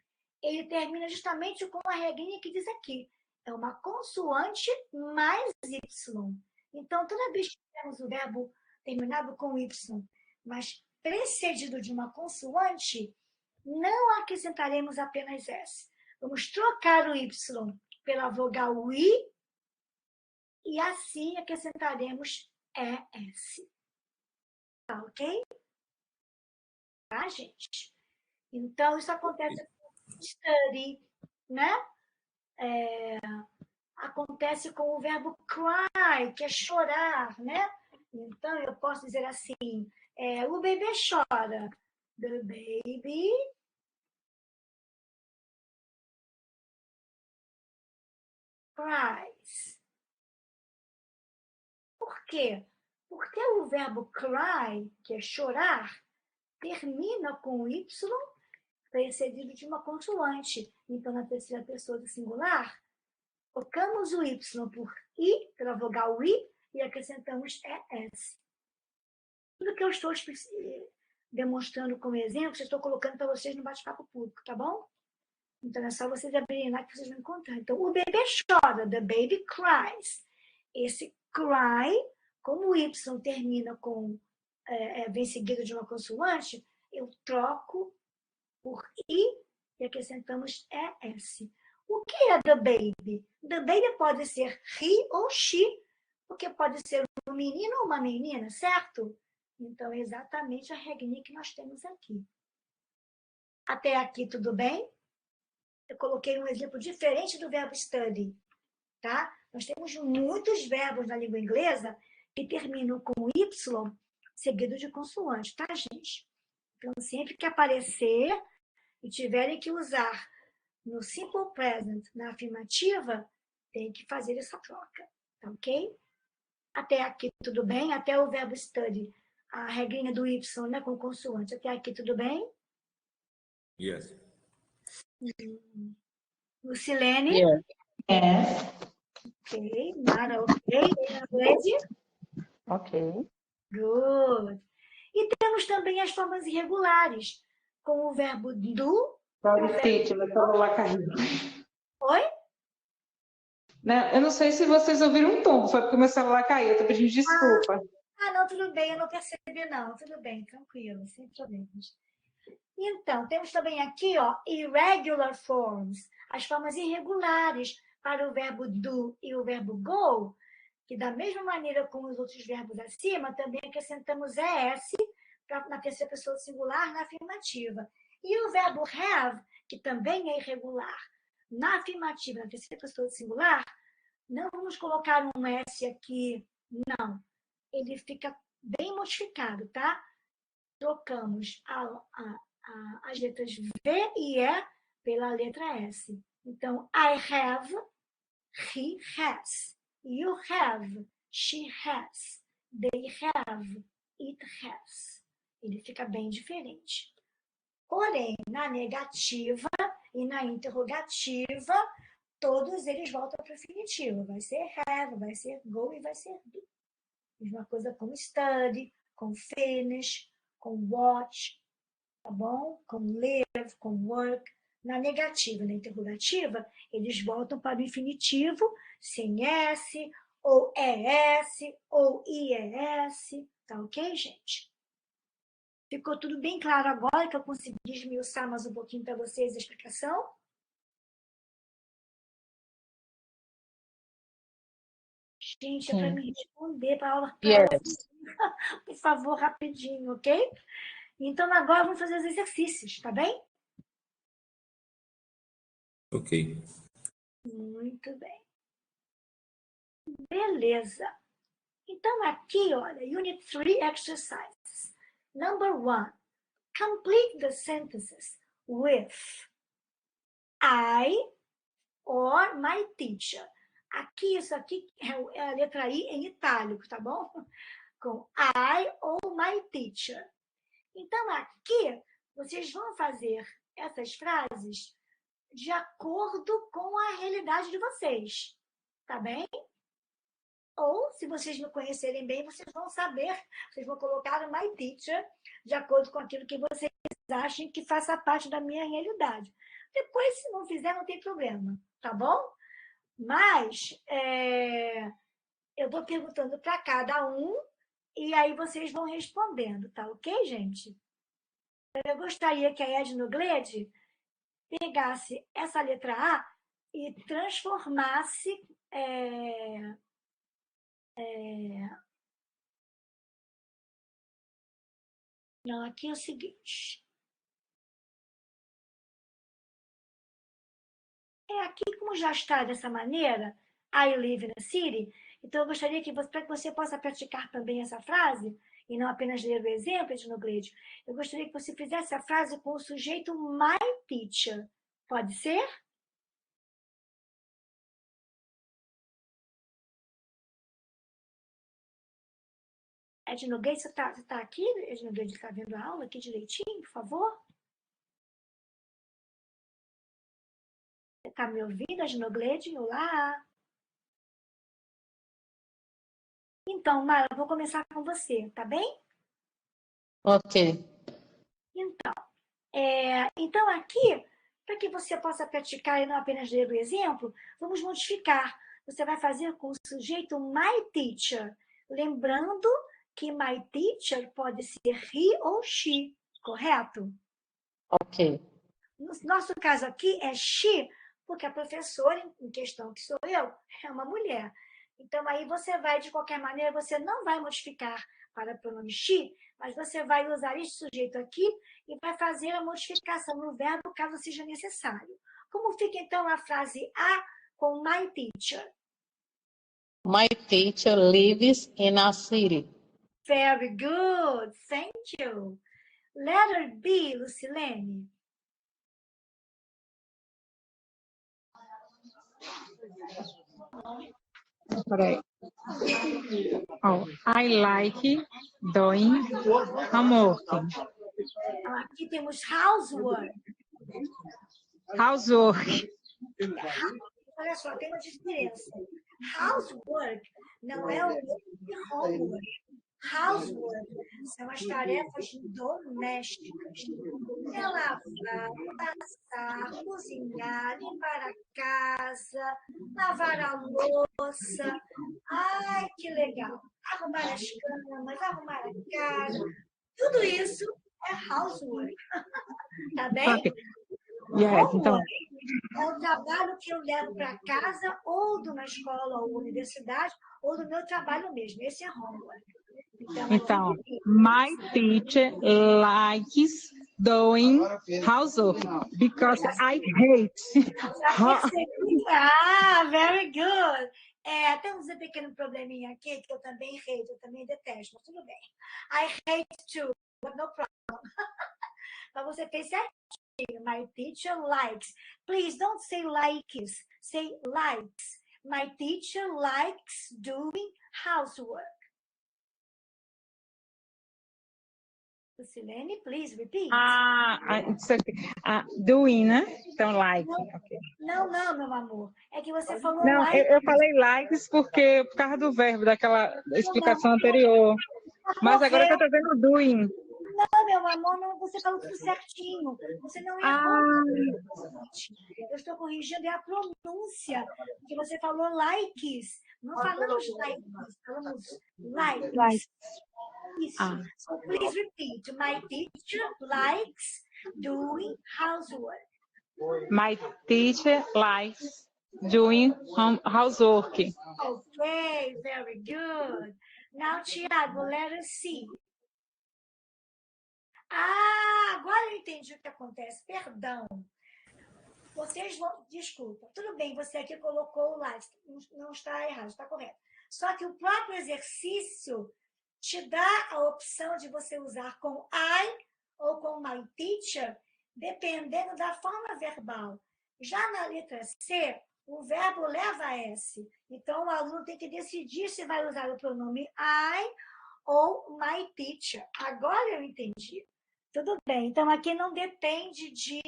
ele termina justamente com a regrinha que diz aqui. É uma consoante mais Y. Então, toda vez que temos o verbo terminado com Y, mas precedido de uma consoante, não acrescentaremos apenas S. Vamos trocar o Y pela vogal I e assim acrescentaremos ES. Tá ok? Tá, gente? Então, isso acontece com study, né? Acontece com o verbo cry, que é chorar, né? Então, eu posso dizer assim, o bebê chora. The baby cries. Por quê? Porque o verbo cry, que é chorar, termina com Y precedido de uma consoante. Então, na terceira pessoa do singular, trocamos o Y por I, pela vogal I, e acrescentamos ES. Tudo que eu estou demonstrando como exemplo, eu estou colocando para vocês no bate-papo público, tá bom? Então, é só vocês abrirem lá que vocês vão encontrar. Então, o bebê chora, the baby cries. Esse cry, como o Y termina com, vem seguido de uma consoante, eu troco por I e acrescentamos ES. O que é the baby? The baby pode ser he ou she, porque pode ser um menino ou uma menina, certo? Então, é exatamente a regrinha que nós temos aqui. Até aqui, tudo bem? Eu coloquei um exemplo diferente do verbo study, tá? Nós temos muitos verbos na língua inglesa que terminam com Y seguido de consoante, tá, gente? Então, sempre que aparecer e tiverem que usar no simple present, na afirmativa, tem que fazer essa troca, tá ok? Até aqui tudo bem? Até o verbo study, a regrinha do Y, né, com consoante. Até aqui tudo bem? Yes. Lucilene? Yes. Yes. Ok. Mara, ok. Lady? Ok. Good. E temos também as formas irregulares, com o verbo do. Sorry, Tite, meu celular caiu. Oi? Não, eu não sei se vocês ouviram um tom, foi porque meu celular caiu, eu tô pedindo desculpa. Não, tudo bem, eu não percebi, não. Tudo bem, tranquilo, sem problemas. Então, temos também aqui, ó, irregular forms, as formas irregulares para o verbo do e o verbo go, que da mesma maneira como os outros verbos acima, também acrescentamos ES na terceira pessoa do singular na afirmativa. E o verbo have, que também é irregular, na afirmativa, na terceira pessoa do singular, não vamos colocar um S aqui, não. Ele fica bem modificado, tá? Trocamos as letras V e E pela letra S. Então, I have, he has. You have, she has. They have, it has. Ele fica bem diferente. Porém, na negativa e na interrogativa, todos eles voltam para o definitivo. Vai ser have, vai ser go e vai ser do. Mesma coisa com study, com finish, com watch, tá bom? Com live, com work. Na negativa, na interrogativa, eles voltam para o infinitivo, sem S, ou ES, ou IES, tá ok, gente? Ficou tudo bem claro agora que eu consegui esmiuçar mais um pouquinho para vocês a explicação? Gente, é para me responder para a aula. Yes. Por favor, rapidinho, ok? Então, agora vamos fazer os exercícios, tá bem? Ok. Muito bem. Beleza. Então, aqui, olha, Unit 3 Exercises. Number 1. Complete the sentences with I or my teacher. Aqui, isso aqui é a letra I em itálico, tá bom? Com I or my teacher. Então, aqui, vocês vão fazer essas frases de acordo com a realidade de vocês, tá bem? Ou, se vocês me conhecerem bem, vocês vão saber, vocês vão colocar o my teacher de acordo com aquilo que vocês achem que faça parte da minha realidade. Depois, se não fizer, não tem problema, tá bom? Mas, eu vou perguntando para cada um e aí vocês vão respondendo, tá ok, gente? Eu gostaria que a Edna Glede pegasse essa letra A e transformasse Não, aqui é o seguinte. Aqui, como já está dessa maneira, I live in a city, então eu gostaria que para que você possa praticar também essa frase, e não apenas ler o exemplo, Ednoglede, eu gostaria que você fizesse a frase com o sujeito my teacher. Pode ser? Ednoglede, você tá aqui? Ednoglede está vendo a aula aqui direitinho, por favor? Você está me ouvindo, Ednoglede? Olá! Então, Mara, eu vou começar com você, tá bem? Ok. Então, aqui, para que você possa praticar e não apenas ler o exemplo, vamos modificar. Você vai fazer com o sujeito my teacher, lembrando que my teacher pode ser he ou she, correto? Ok. No nosso caso aqui é she, porque a professora em questão, que sou eu, é uma mulher. Então, aí você vai, de qualquer maneira, você não vai modificar para o pronome she, mas você vai usar este sujeito aqui e vai fazer a modificação no verbo caso seja necessário. Como fica, então, a frase a com my teacher? My teacher lives in a city. Very good, thank you. Letter B, Lucilene. Peraí. Oh, I like doing homework. Aqui temos housework. Housework. Olha só, tem uma diferença. Housework não é o homework. Housework são as tarefas domésticas. É lavar, passar, cozinhar, limpar a casa, lavar a louça. Ai, que legal! Arrumar as camas, arrumar a casa. Tudo isso é housework. Tá bem? Yes, então, Homework é o trabalho que eu levo para casa, ou de uma escola ou universidade, ou do meu trabalho mesmo. Esse é homework. Então, my teacher likes doing housework because I hate. Ah, very good. Temos um pequeno probleminha aqui que eu também hate, eu também detesto, mas tudo bem. I hate too, but no problem. Mas você fez certinho. My teacher likes. Please don't say likes, say likes. My teacher likes doing housework. Lucilene, please repeat. It's okay. Doing, né? Então, like. Okay. Não, meu amor. É que você falou Não, like. eu falei likes por causa do verbo, daquela explicação anterior. Mas agora que eu tô vendo doing. Não, meu amor, não, você falou tudo certinho. Você não errou. Eu estou corrigindo a pronúncia, porque você falou likes. Não falamos likes, falamos likes. Isso. So please repeat. My teacher likes doing housework. My teacher likes doing housework. Okay, very good. Now, Tiago, letter C. Agora eu entendi o que acontece. Perdão. Vocês vão... Desculpa. Tudo bem, você aqui colocou o like. Não está errado, está correto. Só que o próprio exercício te dá a opção de você usar com I ou com my teacher, dependendo da forma verbal. Já na letra C, o verbo leva S. Então, o aluno tem que decidir se vai usar o pronome I ou my teacher. Agora eu entendi. Tudo bem. Então, aqui não depende de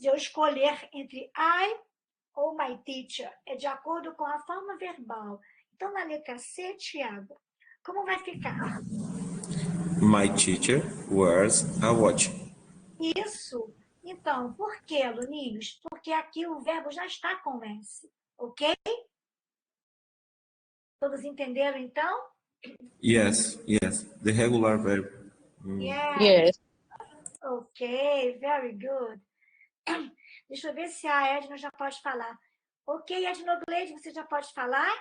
eu escolher entre I ou my teacher. É de acordo com a forma verbal. Então, na letra C, Tiago, como vai ficar? My teacher wears a watch. Isso. Então, por que, aluninhos? Porque aqui o verbo já está com S, ok? Todos entenderam, então? Yes. The regular verb. Yes. Ok, very good. Deixa eu ver se a Edna já pode falar. Ok, Edna Gleide, você já pode falar?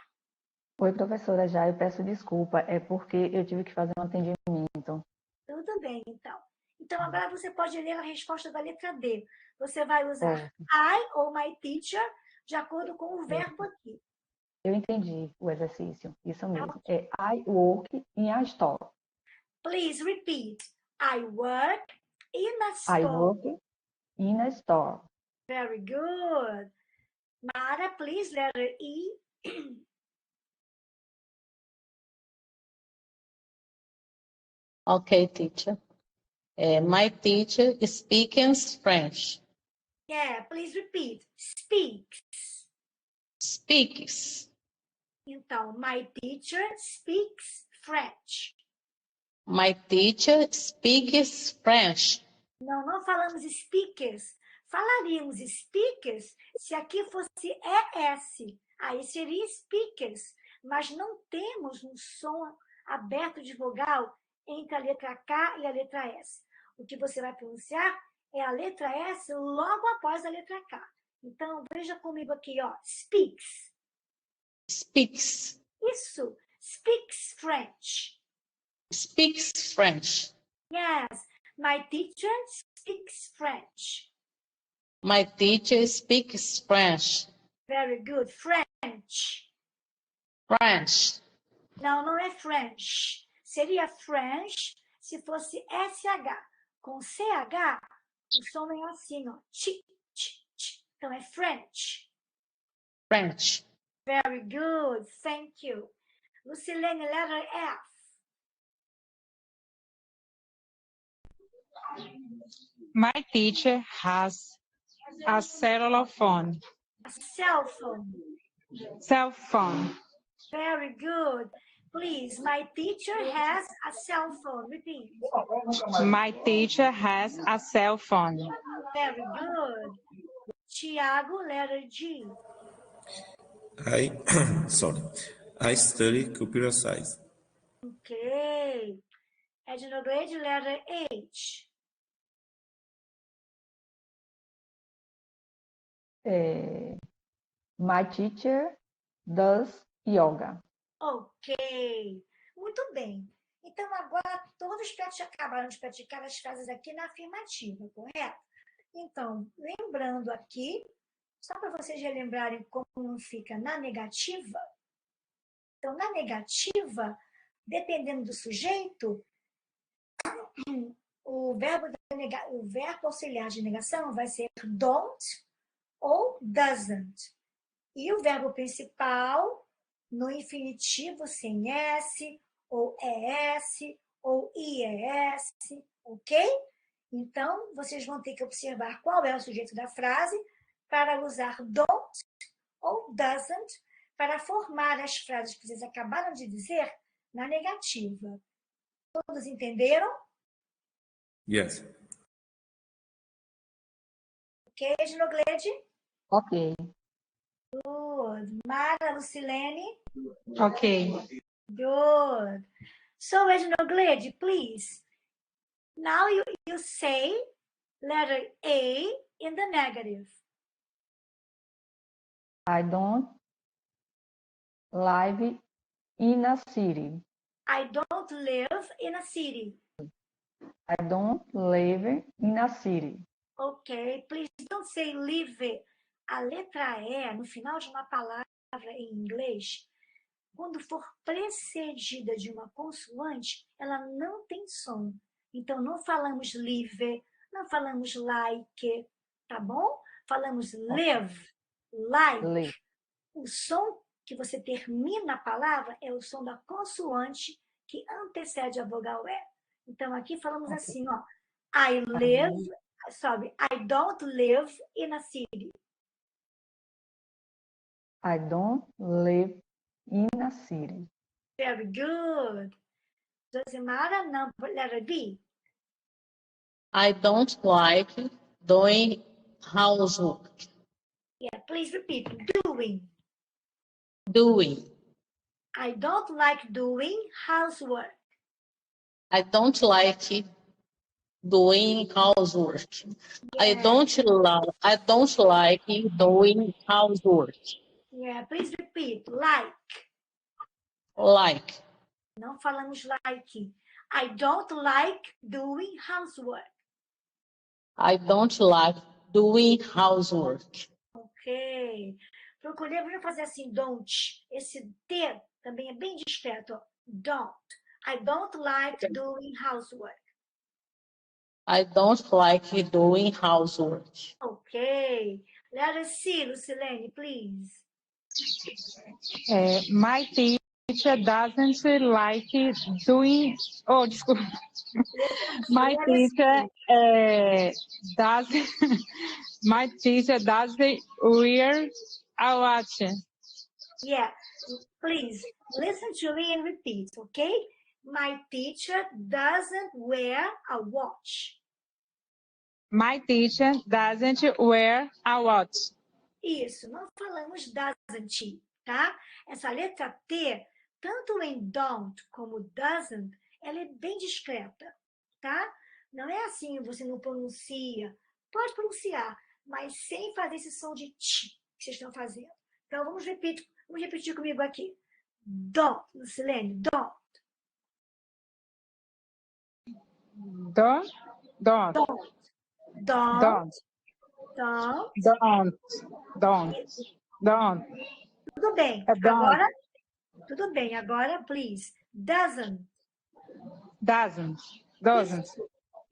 Oi, professora, já eu peço desculpa, é porque eu tive que fazer um atendimento. Tudo bem, então. Então, agora você pode ler a resposta da letra D. Você vai usar I ou my teacher de acordo com o verbo aqui. Eu entendi o exercício, isso mesmo. É I work in a store. Please repeat. I work in a store. I work in a store. Very good. Mara, please, letter E. Okay, teacher. My teacher speaks French. Yeah, please repeat. Speaks. Speaks. Então, my teacher speaks French. My teacher speaks French. Não falamos speakers. Falaríamos speakers se aqui fosse ES. Aí seria speakers. Mas não temos um som aberto de vogal entre a letra K e a letra S. O que você vai pronunciar é a letra S logo após a letra K. Então, veja comigo aqui, ó. Speaks. Speaks. Isso. Speaks French. Speaks French. Yes. My teacher speaks French. My teacher speaks French. Very good. French. French. Não, não é French. Seria French se fosse SH. Com CH, o som é assim, ó. Chi, chi, chi. Então, é French. French. Very good. Thank you. Lucilene, letter F. My teacher has a cellular phone. A cell phone. Cell phone. Very good. Please, my teacher has a cell phone. Repeat. My teacher has a cell phone. Very good. Tiago, letter G. I study computer science. Okay. Ednograde, letter H. My teacher does yoga. Ok. Muito bem. Então, agora todos acabaram de praticar as frases aqui na afirmativa, correto? Então, lembrando aqui, só para vocês relembrarem como fica na negativa. Então, na negativa, dependendo do sujeito, o verbo auxiliar de negação vai ser don't ou doesn't. E o verbo principal, no infinitivo, sem S, ou ES, ou IES, ok? Então, vocês vão ter que observar qual é o sujeito da frase para usar don't ou doesn't para formar as frases que vocês acabaram de dizer na negativa. Todos entenderam? Yes. Ok, Ginoglede? Ok. Good. Mara, Lucilene? Okay. Good. So, Ednoglede, please. Now you say letter A in the negative. I don't live in a city. I don't live in a city. I don't live in a city. Ok, please don't say live. A letra E no final de uma palavra em inglês, quando for precedida de uma consoante, ela não tem som. Então, não falamos live, não falamos like, tá bom? Falamos live, like. Live. O som que você termina a palavra é o som da consoante que antecede a vogal E. Então, aqui falamos assim, ó. I live, I don't live in a city. I don't live in a city. Very good. Josimara, letter B. I don't like doing housework. Yeah, please repeat. Doing. Doing. I don't like doing housework. I don't like doing housework. I don't like doing housework. Yeah, please repeat. Like. Like. Não falamos like. I don't like doing housework. I don't like doing housework. Ok. Procurei para fazer assim, don't. Esse T também é bem discreto. Ó. Don't. I don't like doing housework. I don't like doing housework. Ok. Letter C, Lucilene, please. My teacher doesn't like doing. Oh, desculpa. My teacher doesn't. My teacher doesn't wear a watch. Yeah, please listen to me and repeat, okay? My teacher doesn't wear a watch. My teacher doesn't wear a watch. Isso, não falamos doesn't, tá? Essa letra T, tanto em don't como doesn't, ela é bem discreta, tá? Não é assim, você não pronuncia. Pode pronunciar, mas sem fazer esse som de t que vocês estão fazendo. Então, vamos repetir comigo aqui. Don't, Lucilene, don't. Don't. Don't. Don't. Don't. Don't. Don't. Don't. Tudo bem. Don't. Tudo bem. Agora, please. Doesn't. Doesn't. Doesn't.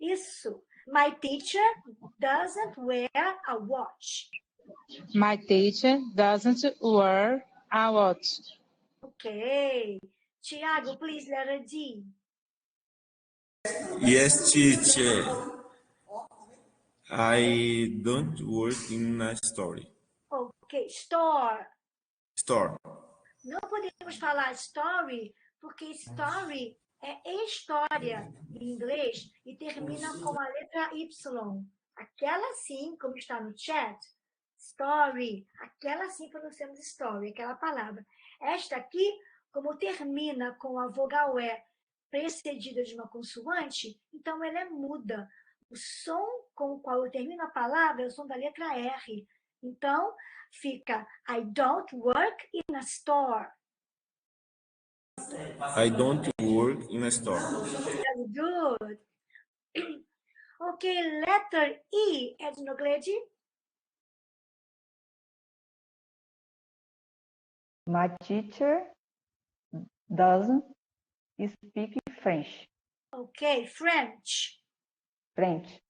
Isso. My teacher doesn't wear a watch. My teacher doesn't wear a watch. Okay. Tiago, please, letter D. Yes, teacher. I don't work in a store. Ok. Store. Store. Não podemos falar story, porque story é história em inglês e termina com a letra Y. Aquela sim, como está no chat, story. Aquela sim pronunciamos story, aquela palavra. Esta aqui, como termina com a vogal E precedida de uma consoante, então ela é muda. O som com o qual eu termino a palavra é o som da letra R. Então, fica I don't work in a store. I don't work in a store. Very good. Ok, letter E, Ednoglede. My teacher doesn't speak French. Ok, French. French.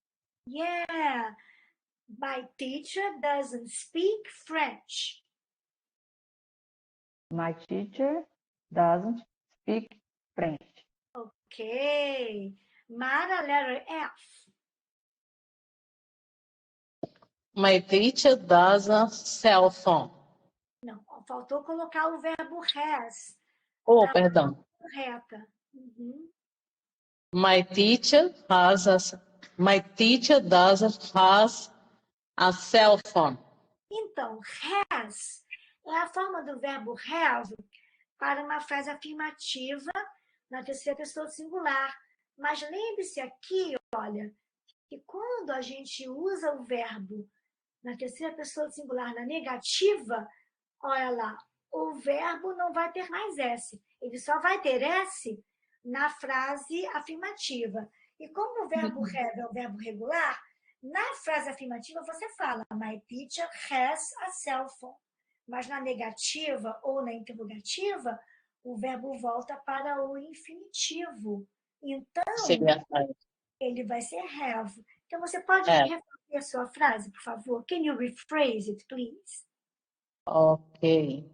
Yeah. My teacher doesn't speak French. My teacher doesn't speak French. Ok. Mara, letter F. My teacher doesn't cell phone. Não, faltou colocar o verbo has. Oh, perdão. Correta. Uhum. My teacher doesn't has a cell phone. Então, has é a forma do verbo have para uma frase afirmativa na terceira pessoa singular. Mas lembre-se aqui, olha, que quando a gente usa o verbo na terceira pessoa singular na negativa, olha lá, o verbo não vai ter mais S. Ele só vai ter S na frase afirmativa. E como o verbo have é o verbo regular, na frase afirmativa você fala My teacher has a cell phone. Mas na negativa ou na interrogativa, o verbo volta para o infinitivo. Então, ele vai ser have. Então, você pode refazer a sua frase, por favor? Can you rephrase it, please? Ok.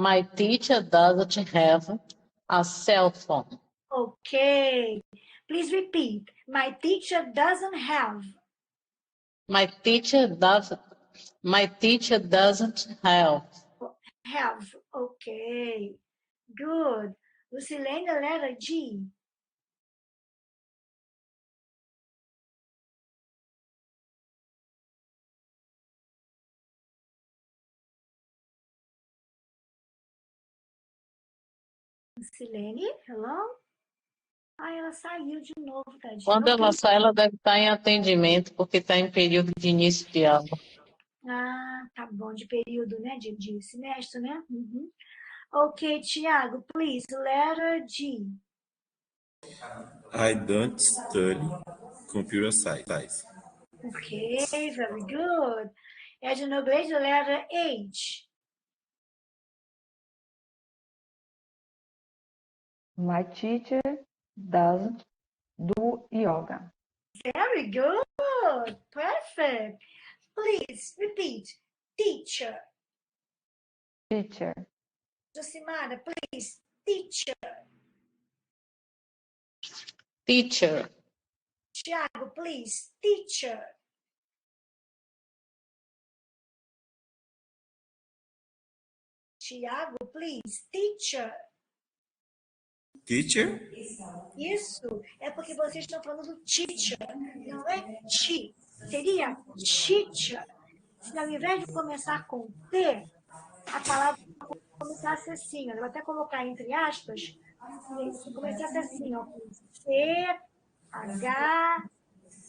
My teacher doesn't have a cell phone. Ok. Please repeat. My teacher doesn't have. My teacher doesn't have. Have. Ok. Good. Lucilene, letter G. Lucilene, hello? Ah, ela saiu de novo, tadinha. Quando ela sai, ela deve estar em atendimento, porque está em período de início de aula. Ah, tá bom, de período, né? De semestre, né? Uhum. Ok, Tiago, please, letter G. I don't study computer science. Ok, very good. Ednoglade, letter H. My teacher doesn't do yoga. Very good. Perfect. Please repeat. Teacher. Teacher. Josimara, please. Teacher. Teacher. Tiago, please. Teacher. Tiago, please. Teacher. Teacher? Isso é porque vocês estão falando teacher, não é ti. Seria teacher. Se ao invés de começar com T, a palavra começasse assim, ó, eu vou até colocar entre aspas, se começasse assim, ó, com C, H,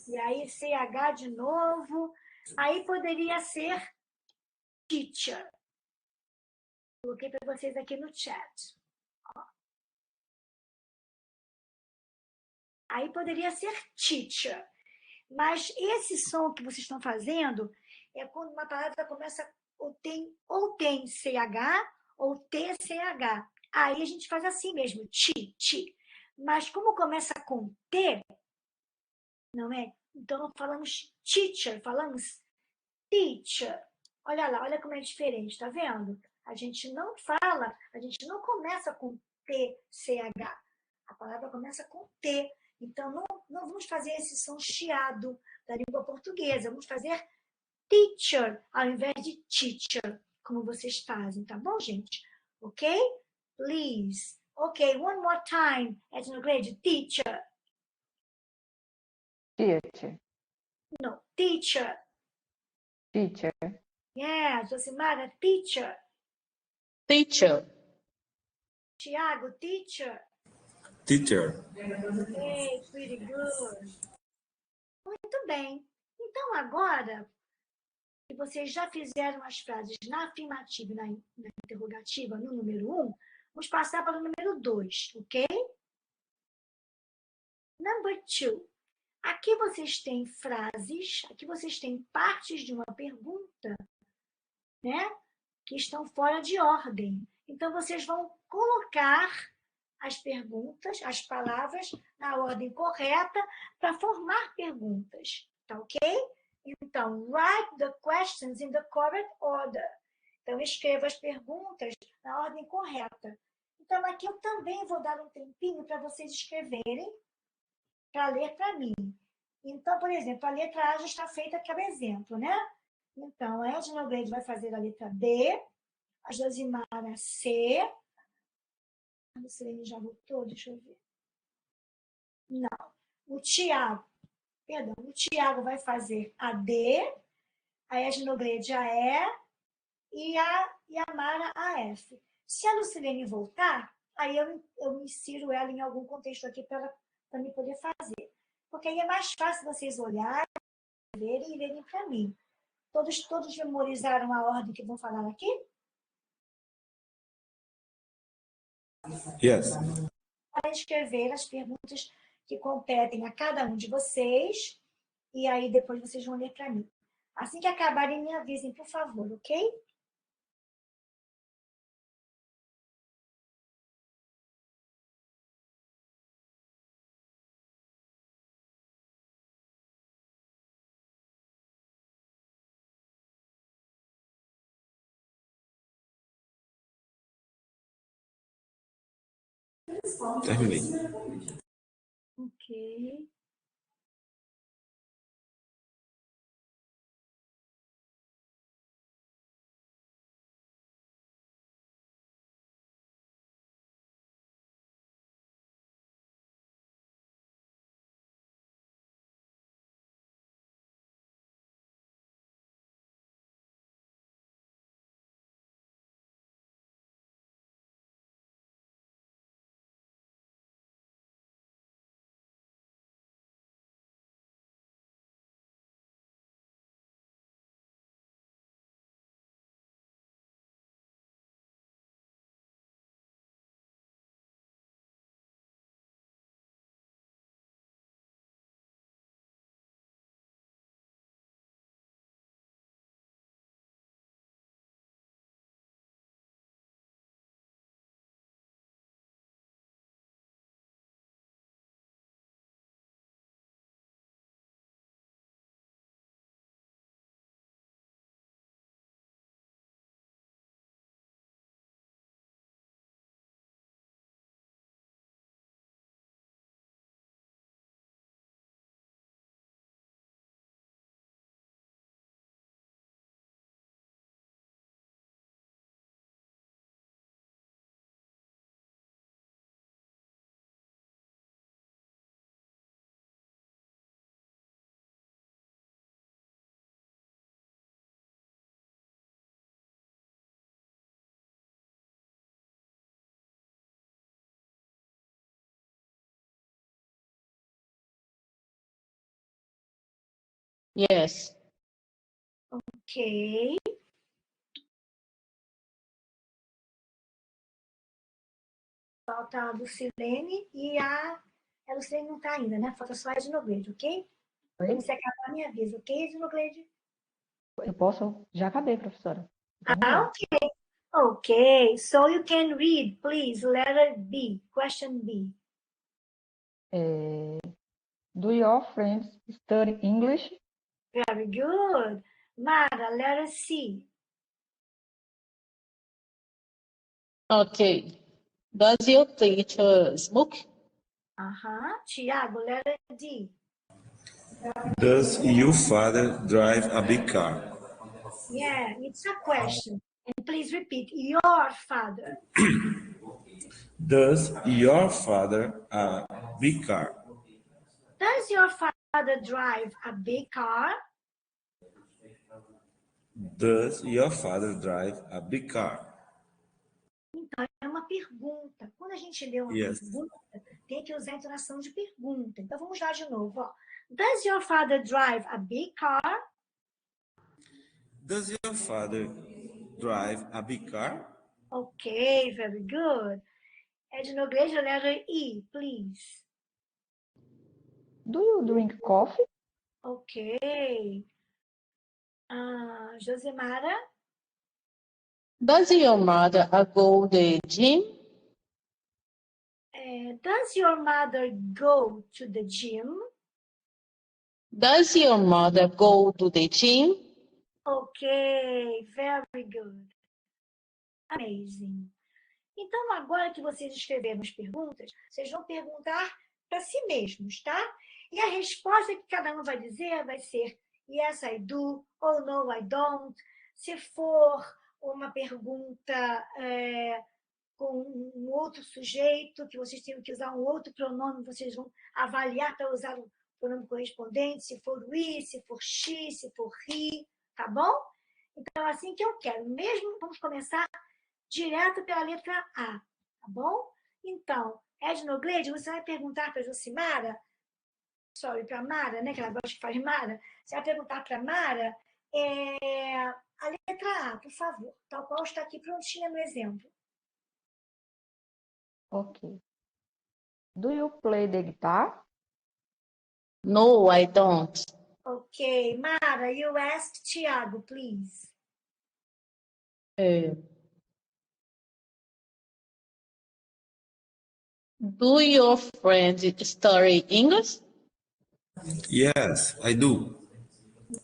E aí, CH de novo. Aí poderia ser teacher. Coloquei para vocês aqui no chat. Aí poderia ser teacher. Mas esse som que vocês estão fazendo é quando uma palavra começa ou tem CH ou TCH. Aí a gente faz assim mesmo, ti. Mas como começa com T, não é? Então não falamos teacher, falamos teacher. Olha lá, olha como é diferente, tá vendo? A gente não fala, a gente não começa com TCH. A palavra começa com T. Então, não vamos fazer esse som chiado da língua portuguesa. Vamos fazer teacher ao invés de teacher, como vocês fazem, tá bom, gente? Ok? Please. Ok, one more time. Ethnograde, teacher. Teacher. No, teacher. Teacher. Yeah, Josimara, teacher. Teacher. Tiago, teacher. Teacher. Hey, pretty good. Muito bem. Então, agora que vocês já fizeram as frases na afirmativa e na interrogativa no número 1, vamos passar para o número 2, ok? Number 2. Aqui vocês têm frases, aqui vocês têm partes de uma pergunta, né? Que estão fora de ordem. Então, vocês vão colocar as perguntas, as palavras, na ordem correta para formar perguntas, tá ok? Então, write the questions in the correct order. Então, escreva as perguntas na ordem correta. Então, aqui eu também vou dar um tempinho para vocês escreverem para ler para mim. Então, por exemplo, a letra A já está feita, que é o exemplo, né? Então, a Edna Grande vai fazer a letra B, a Josimara C. A Lucilene já voltou, deixa eu ver. Não. O Tiago vai fazer a D, a Ednogrede a E e a Mara a F. Se a Lucilene voltar, aí eu insiro ela em algum contexto aqui para me poder fazer. Porque aí é mais fácil vocês olharem, verem e lerem para mim. Todos memorizaram a ordem que vão falar aqui? Yes. Para escrever as perguntas que competem a cada um de vocês, e aí depois vocês vão ler para mim. Assim que acabarem, me avisem, por favor, ok? Terminei. Ok. Yes. Ok. Falta a Lucilene e a Lucilene não está ainda, né? Falta só a Ednogleide, ok? Quando você acabar, me avisa, ok, Ednogleide? Eu posso? Já acabei, professora. Fica à Ah, vontade. ok. Okay, so you can read, please, letter B, question B. Do your friends study English? Very good. Mara, letter C. Okay. Does your teacher smoke? Tiago, letter D. Does your father drive a big car? Yeah, it's a question. And please repeat, your father. Does your father a big car? Does your father drive a big car? Does your father drive a big car? Então, é uma pergunta. Quando a gente lê uma Yes. pergunta, tem que usar a entonação de pergunta. Então, vamos lá de novo. Ó. Does your father drive a big car? Does your father drive a big car? Okay, very good. Ednogleide, letter E, please. Do you drink coffee? Okay. Josemara? Does your mother go to the gym? Does your mother go to the gym? Does your mother go to the gym? Okay, very good. Amazing. Então, agora que vocês escreveram as perguntas, vocês vão perguntar para si mesmos, tá? E a resposta que cada um vai dizer vai ser yes, I do, ou no, I don't. Se for uma pergunta com um outro sujeito, que vocês tenham que usar um outro pronome, vocês vão avaliar para usar o pronome correspondente, se for we, se for she, se for he, tá bom? Então, é assim que eu quero. Mesmo, vamos começar direto pela letra A, tá bom? Então, Ednogleide, você vai perguntar para a Josimara, para a Mara, né, que ela gosta de fazer Mara, você vai perguntar para a Mara a letra A, por favor, tal qual está aqui prontinha no exemplo. Ok. Do you play the guitar? No, I don't. Ok, Mara, you ask Tiago, please. Do your friends study English? Yes, I do.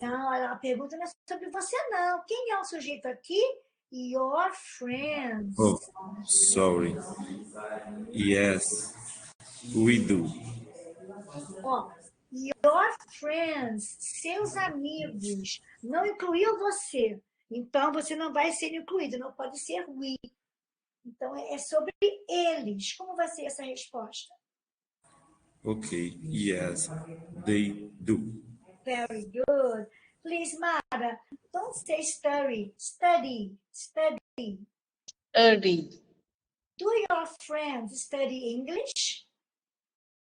Não, a pergunta não é sobre você, não. Quem é o sujeito aqui? Your friends. Oh, sorry. Yes, we do. Ó, your friends, seus amigos, não incluiu você. Então, você não vai ser incluído, não pode ser we. Então, é sobre eles. Como vai ser essa resposta? Okay, yes, they do. Very good. Please, Mara, don't say study. Study. Study. Study. Do your friends study English?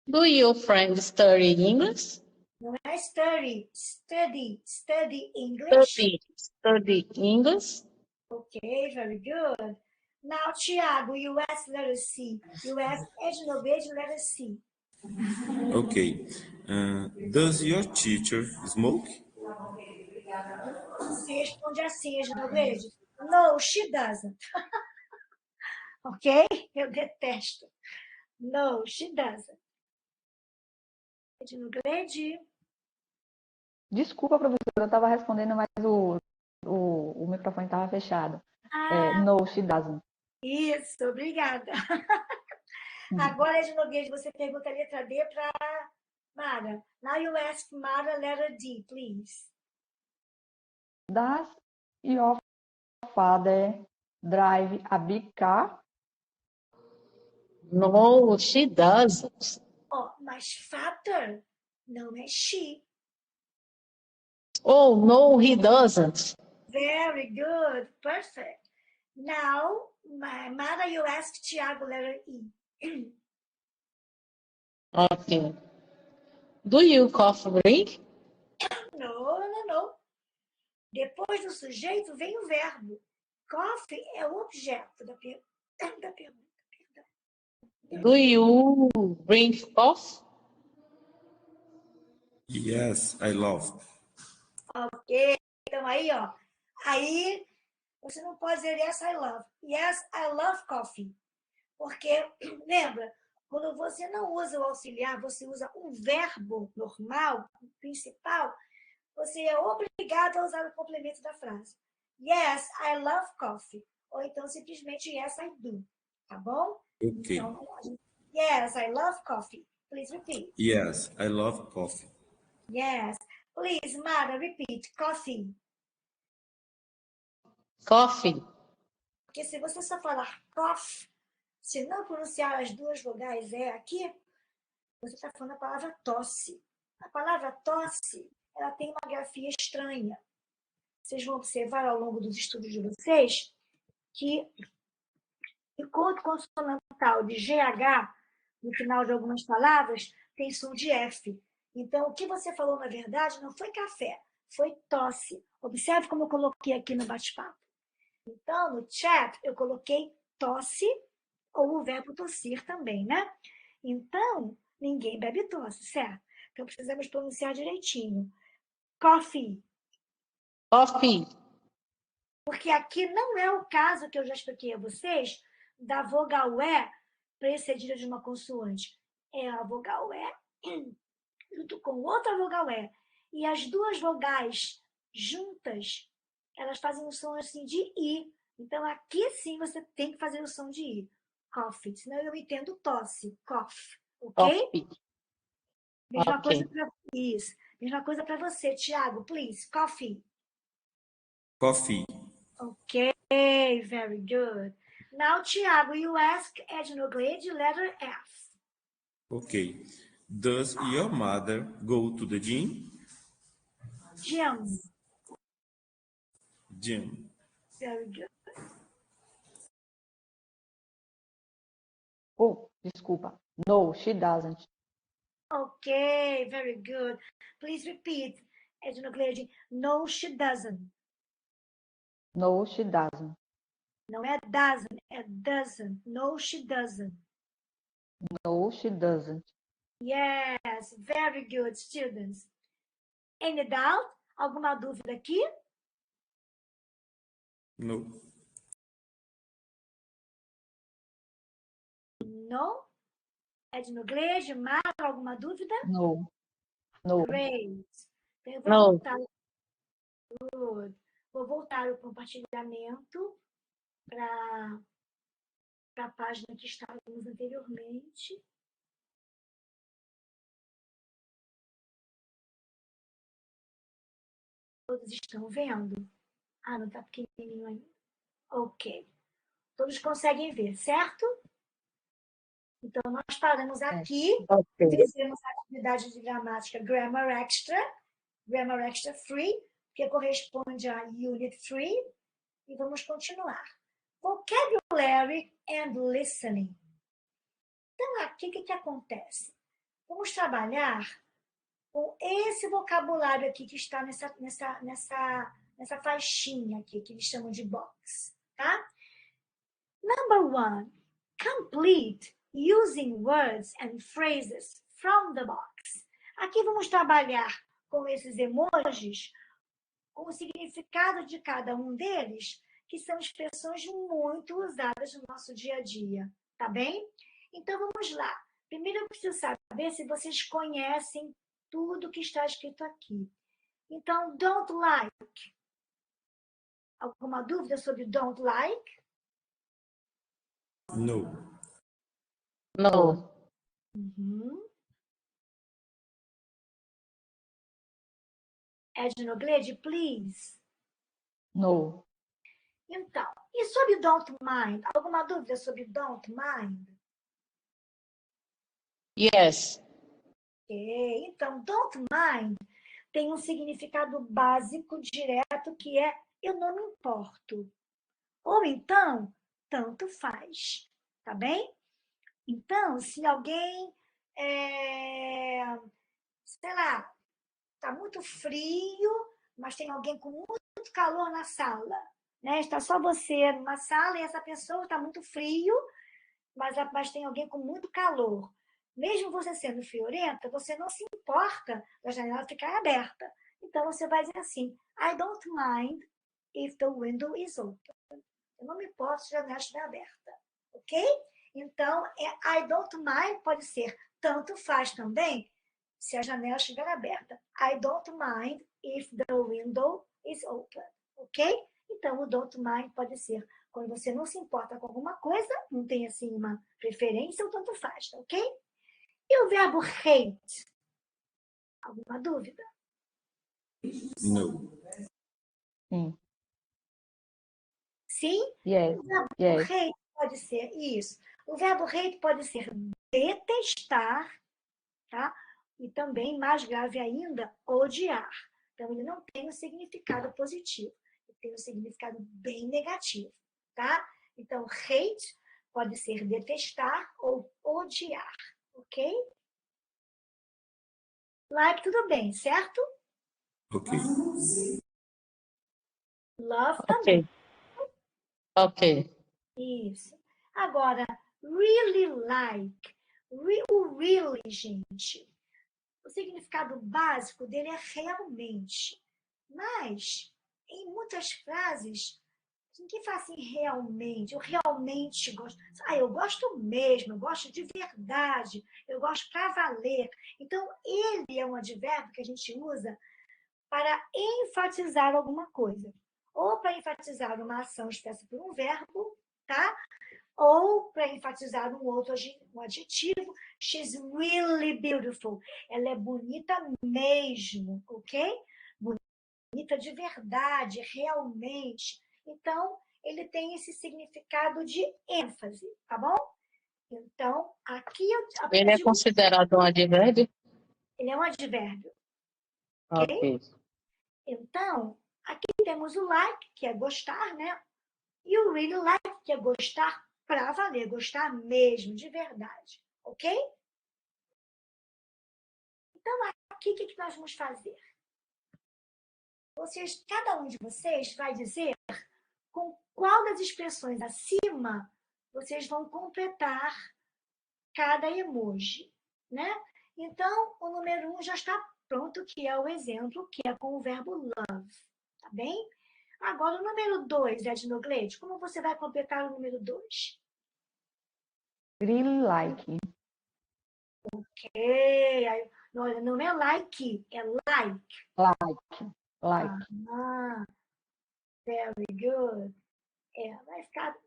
Do your friends study English? Não é study. Study. Study English. Study English? Okay, very good. Now, Tiago, you ask letter C. You ask Ednogleide, letter C. Okay. Does your teacher smoke? Você responde assim, Ednogleide. No, she doesn't. Ok? Eu detesto. No, she doesn't. Ednogleide? Desculpa, professora, eu estava respondendo, mas o microfone estava fechado. Ah, No, she doesn't. isso, obrigada. Agora, Ednogleide, você pergunta a letra D para Mara. Now you ask Mara letter D, please. Does your father drive a big car? No, she doesn't. Oh, mas father não é she. Oh, no, he doesn't. Very good. Perfect. Now, Mara, you ask Tiago letter E. Okay. Do you coffee drink? No, Depois do sujeito vem o verbo. Coffee é o objeto da pergunta. Do you drink coffee? Yes, I love. Ok, então aí, ó. Aí você não pode dizer yes, I love. Yes, I love coffee. Porque, lembra, quando você não usa o auxiliar, você usa um verbo normal, principal, você é obrigado a usar o complemento da frase. Yes, I love coffee. Ou então simplesmente yes, I do. Tá bom? Okay. Então, yes, I love coffee. Please repeat. Yes, I love coffee. Yes. Please, Mara, repeat. Coffee. Coffee. Porque se você só falar cough, se não pronunciar as duas vogais aqui, você está falando a palavra tosse. A palavra tosse, ela tem uma grafia estranha. Vocês vão observar ao longo dos estudos de vocês que enquanto consonantal de GH, no final de algumas palavras, tem som de F. Então, o que você falou, na verdade, não foi café, foi tosse. Observe como eu coloquei aqui no bate-papo. Então, no chat, eu coloquei tosse, ou o verbo tossir também, né? Então, ninguém bebe tosse, certo? Então, precisamos pronunciar direitinho. Coffee. Coffee. Porque aqui não é o caso que eu já expliquei a vocês da vogal E precedida de uma consoante. É a vogal E junto com outra vogal E. E as duas vogais juntas, elas fazem um som assim de I. Então, aqui sim você tem que fazer o som de I. Coffee. Senão eu entendo tosse. Cough. Ok? Coffee. Mesma Ok. coisa para isso. Mesma coisa para você, Tiago. Please. Coffee. Coffee. Okay, very good. Now, Tiago, you ask Ednoglade, letter F. Okay. Does your mother go to the gym? Gym. Gym. Very good. Oh, desculpa. No, she doesn't. Okay, very good. Please repeat, Ednoglade. No, she doesn't. No, she doesn't. Não é doesn't, é doesn't. No, she doesn't. No, she doesn't. Yes, very good, students. Any doubt? Alguma dúvida aqui? No. No? Ednoglade, Mara, alguma dúvida? No. No. Great. Então, eu vou No. voltar. Good. Vou voltar o compartilhamento para a página que estávamos anteriormente. Todos estão vendo? Ah, não está pequenininho ainda. Ok. Todos conseguem ver, certo? Então, nós paramos aqui. Ok. Fizemos a atividade de gramática Grammar Extra Free, que corresponde à Unit 3. E vamos continuar. Vocabulary and Listening. Então, aqui o que acontece? Vamos trabalhar com esse vocabulário aqui que está nessa faixinha aqui, que eles chamam de box, tá? Number 1, complete using words and phrases from the box. Aqui vamos trabalhar com esses emojis, com o significado de cada um deles, que são expressões muito usadas no nosso dia a dia, tá bem? Então, vamos lá. Primeiro, eu preciso saber se vocês conhecem tudo que está escrito aqui. Então, don't like. Alguma dúvida sobre don't like? No. No. Uhum. Ednoglade, please. No. Então, e sobre don't mind? Alguma dúvida sobre don't mind? Yes. Ok, então, don't mind tem um significado básico, direto, que é eu não me importo. Ou então, tanto faz. Tá bem? Então, se alguém, sei lá, tá muito frio, mas tem alguém com muito calor na sala, né? Está só você numa sala e essa pessoa está muito frio, mas tem alguém com muito calor. Mesmo você sendo friorenta, você não se importa da janela ficar aberta. Então, você vai dizer assim, I don't mind if the window is open. Eu não me importo se a janela estiver aberta, ok? Então, I don't mind pode ser tanto faz também se a janela estiver aberta. I don't mind if the window is open, ok? Então, o don't mind pode ser quando você não se importa com alguma coisa, não tem assim uma preferência ou tanto faz, tá ok? E o verbo hate? Alguma dúvida? No. Sim. Sim? Yes. O verbo Yes. hate pode ser isso. O verbo hate pode ser detestar, tá? E também, mais grave ainda, odiar. Então, ele não tem um significado positivo, ele tem um significado bem negativo, tá? Então, hate pode ser detestar ou odiar, ok? Like, tudo bem, certo? Ok. Love Ok. também. Ok. Isso. Agora, really like. O really, gente, o significado básico dele é realmente. Mas, em muitas frases, ninguém fala assim realmente. Eu realmente gosto. Eu gosto mesmo, eu gosto de verdade, eu gosto para valer. Então, ele é um advérbio que a gente usa para enfatizar alguma coisa. Ou para enfatizar uma ação expressa por um verbo, tá? Ou para enfatizar um adjetivo. She's really beautiful. Ela é bonita mesmo, ok? Bonita de verdade, realmente. Então, ele tem esse significado de ênfase, tá bom? Então, aqui eu Ele apenas é digo, considerado um advérbio? ele é um advérbio, ok? Ok. Então, aqui temos o like, que é gostar, né? E o really like, que é gostar para valer, gostar mesmo, de verdade, ok? Então, aqui o que nós vamos fazer? Cada um de vocês vai dizer com qual das expressões acima vocês vão completar cada emoji, né? Então, o número 1 já está pronto, que é o exemplo, que é com o verbo love, tá bem? Agora, o número 2, Ednogleide, como você vai completar o número 2? Really like. Ok, não é like, é like. Like. Ah, very good.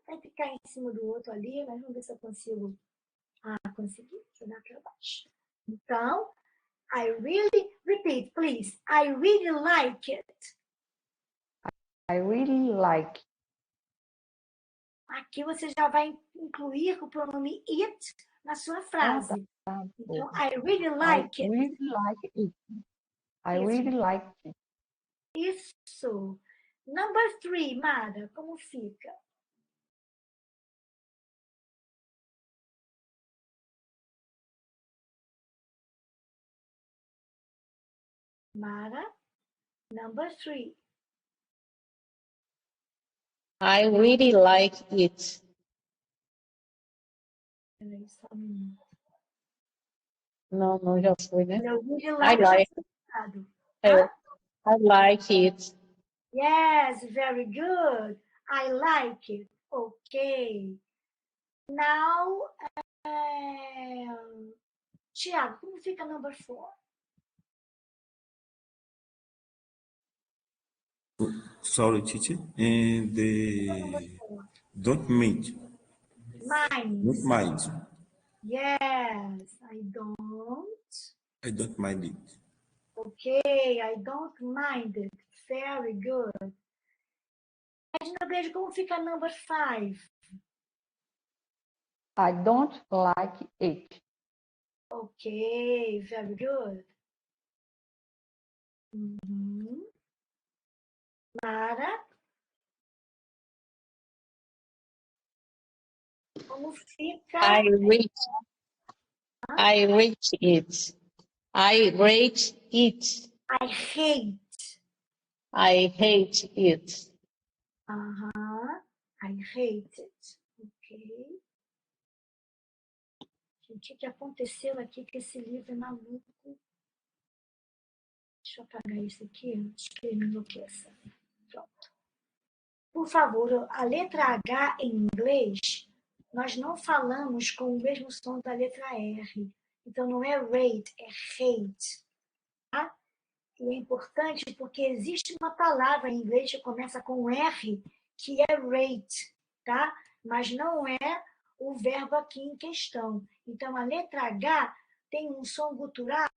Vai ficar em cima do outro ali, mas vamos ver se eu consigo. Consegui, jogar para baixo. Então, repeat, please. I really like it. I really like. Aqui você já vai incluir o pronome it na sua frase. Então, I really like I it. really like it. I Isso. really like it. Isso. Number 3, Mara, como fica? Mara, number 3. I really like it. Peraí, só um minuto. Não, já foi, né? Eu really I like like. Hã? I like it. Yes, very good. I like it. Okay. Now, Tiago, como fica number 4? Sorry, teacher. And don't mind. Mind. Don't mind. Yes, I don't. I don't mind it. Okay, I don't mind it. Very good. Edna, veja como fica number 5. I don't like it. Okay, very good. Uhum. Mara? Como fica? I rate it. I rate it. I hate. I hate it. I hate it. Ok. Gente, o que aconteceu aqui que esse livro é maluco? Deixa eu apagar isso aqui antes que ele me enlouqueça. Pronto. Por favor, a letra H em inglês, nós não falamos com o mesmo som da letra R. Então, não é rate, é hate. Tá? E é importante porque existe uma palavra em inglês que começa com R, que é rate, tá? Mas não é o verbo aqui em questão. Então, a letra H tem um som gutural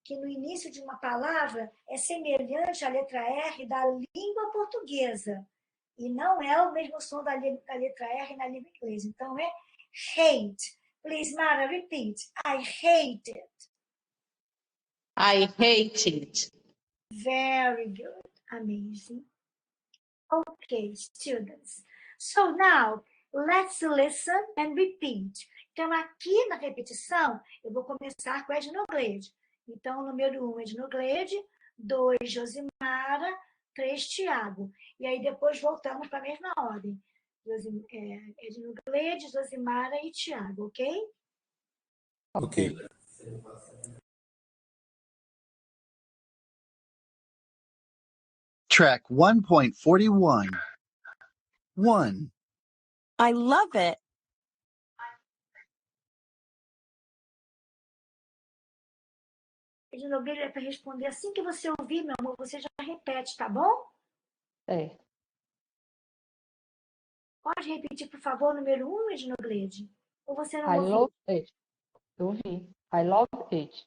que no início de uma palavra é semelhante à letra R da língua portuguesa. E não é o mesmo som da letra R na língua inglesa. Então, é hate. Please, Mara, repeat. I hate it. I hate it. Very good. Amazing. Okay, students. So now, let's listen and repeat. Então, aqui na repetição, eu vou começar com Ednoglede. Então, o número 1, Ednoglede, 2, Josimara, 3, Tiago. E aí, depois, voltamos para a mesma ordem. Ednoglede, Josimara e Tiago, ok? Ok. Track 1.41. 1, I love it. Ednoglede é para responder assim que você ouvir, meu amor, você já repete, tá bom? Certo. Pode repetir, por favor, o número 1, Ednoglede? Ou você não I ouviu? love it. Eu ouvi. I love it.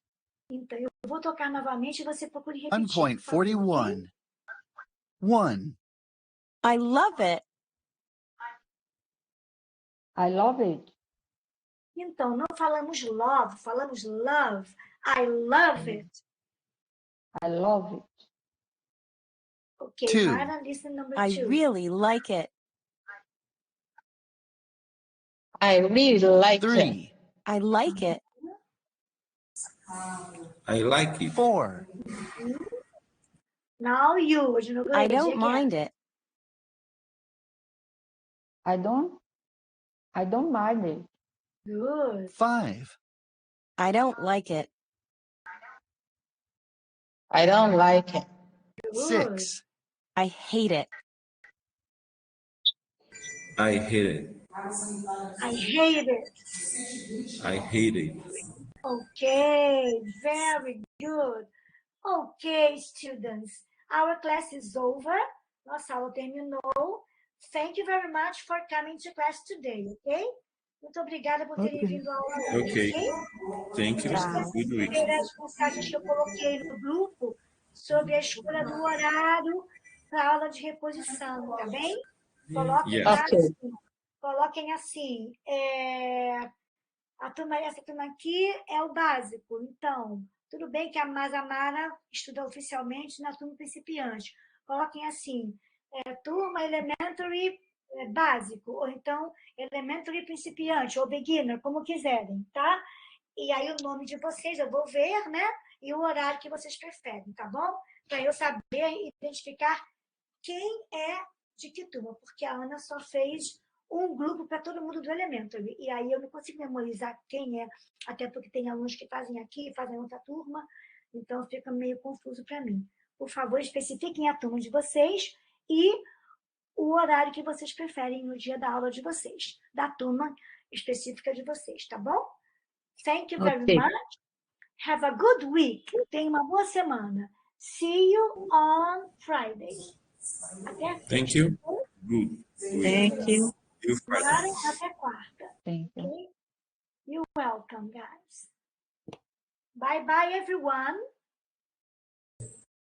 Então, eu vou tocar novamente e você procure repetir. por favor, ok? 1.41. 1, I love it. I love it. Então, não falamos love, falamos love. I love it. I love it. Ok, Two. Mara, listen number I 2. really like it. I really like it. 3, I like it. I like it. 4, Now you, I don't mind it. I don't mind it. Good. 5, I don't like it. I don't like it. Good. 6, I hate it. I hate it. I hate it. I hate it. Okay, very good. Okay, students, our class is over. Nossa aula terminou. Thank you very much for coming to class today, ok? Muito obrigada por terem vindo à aula hoje, Ok. ok? Thank you. Good week. Ver as mensagens que eu coloquei no grupo sobre a escolha do horário para a aula de reposição, tá bem? Coloquem Yes. lá Ok. assim. Coloquem assim. Essa turma aqui é o básico. Então, tudo bem que a Mara estuda oficialmente na turma principiante. Coloquem assim, turma elementary básico, ou então elementary principiante, ou beginner, como quiserem, tá? E aí o nome de vocês eu vou ver, né? E o horário que vocês preferem, tá bom? Para eu saber identificar quem é de que turma, porque a Ana só fez um grupo para todo mundo do Elementary. E aí eu não consigo memorizar quem é, até porque tem alunos que fazem aqui, fazem outra turma, então fica meio confuso para mim. Por favor, especifiquem a turma de vocês e o horário que vocês preferem no dia da aula de vocês, da turma específica de vocês, tá bom? Thank you very Ok. much. Have a good week. Tenha uma boa semana. See you on Friday. Até Thank you. Good. Thank you. You Mara, até quarta. Thank you. Okay? You're welcome, guys. Bye-bye, everyone.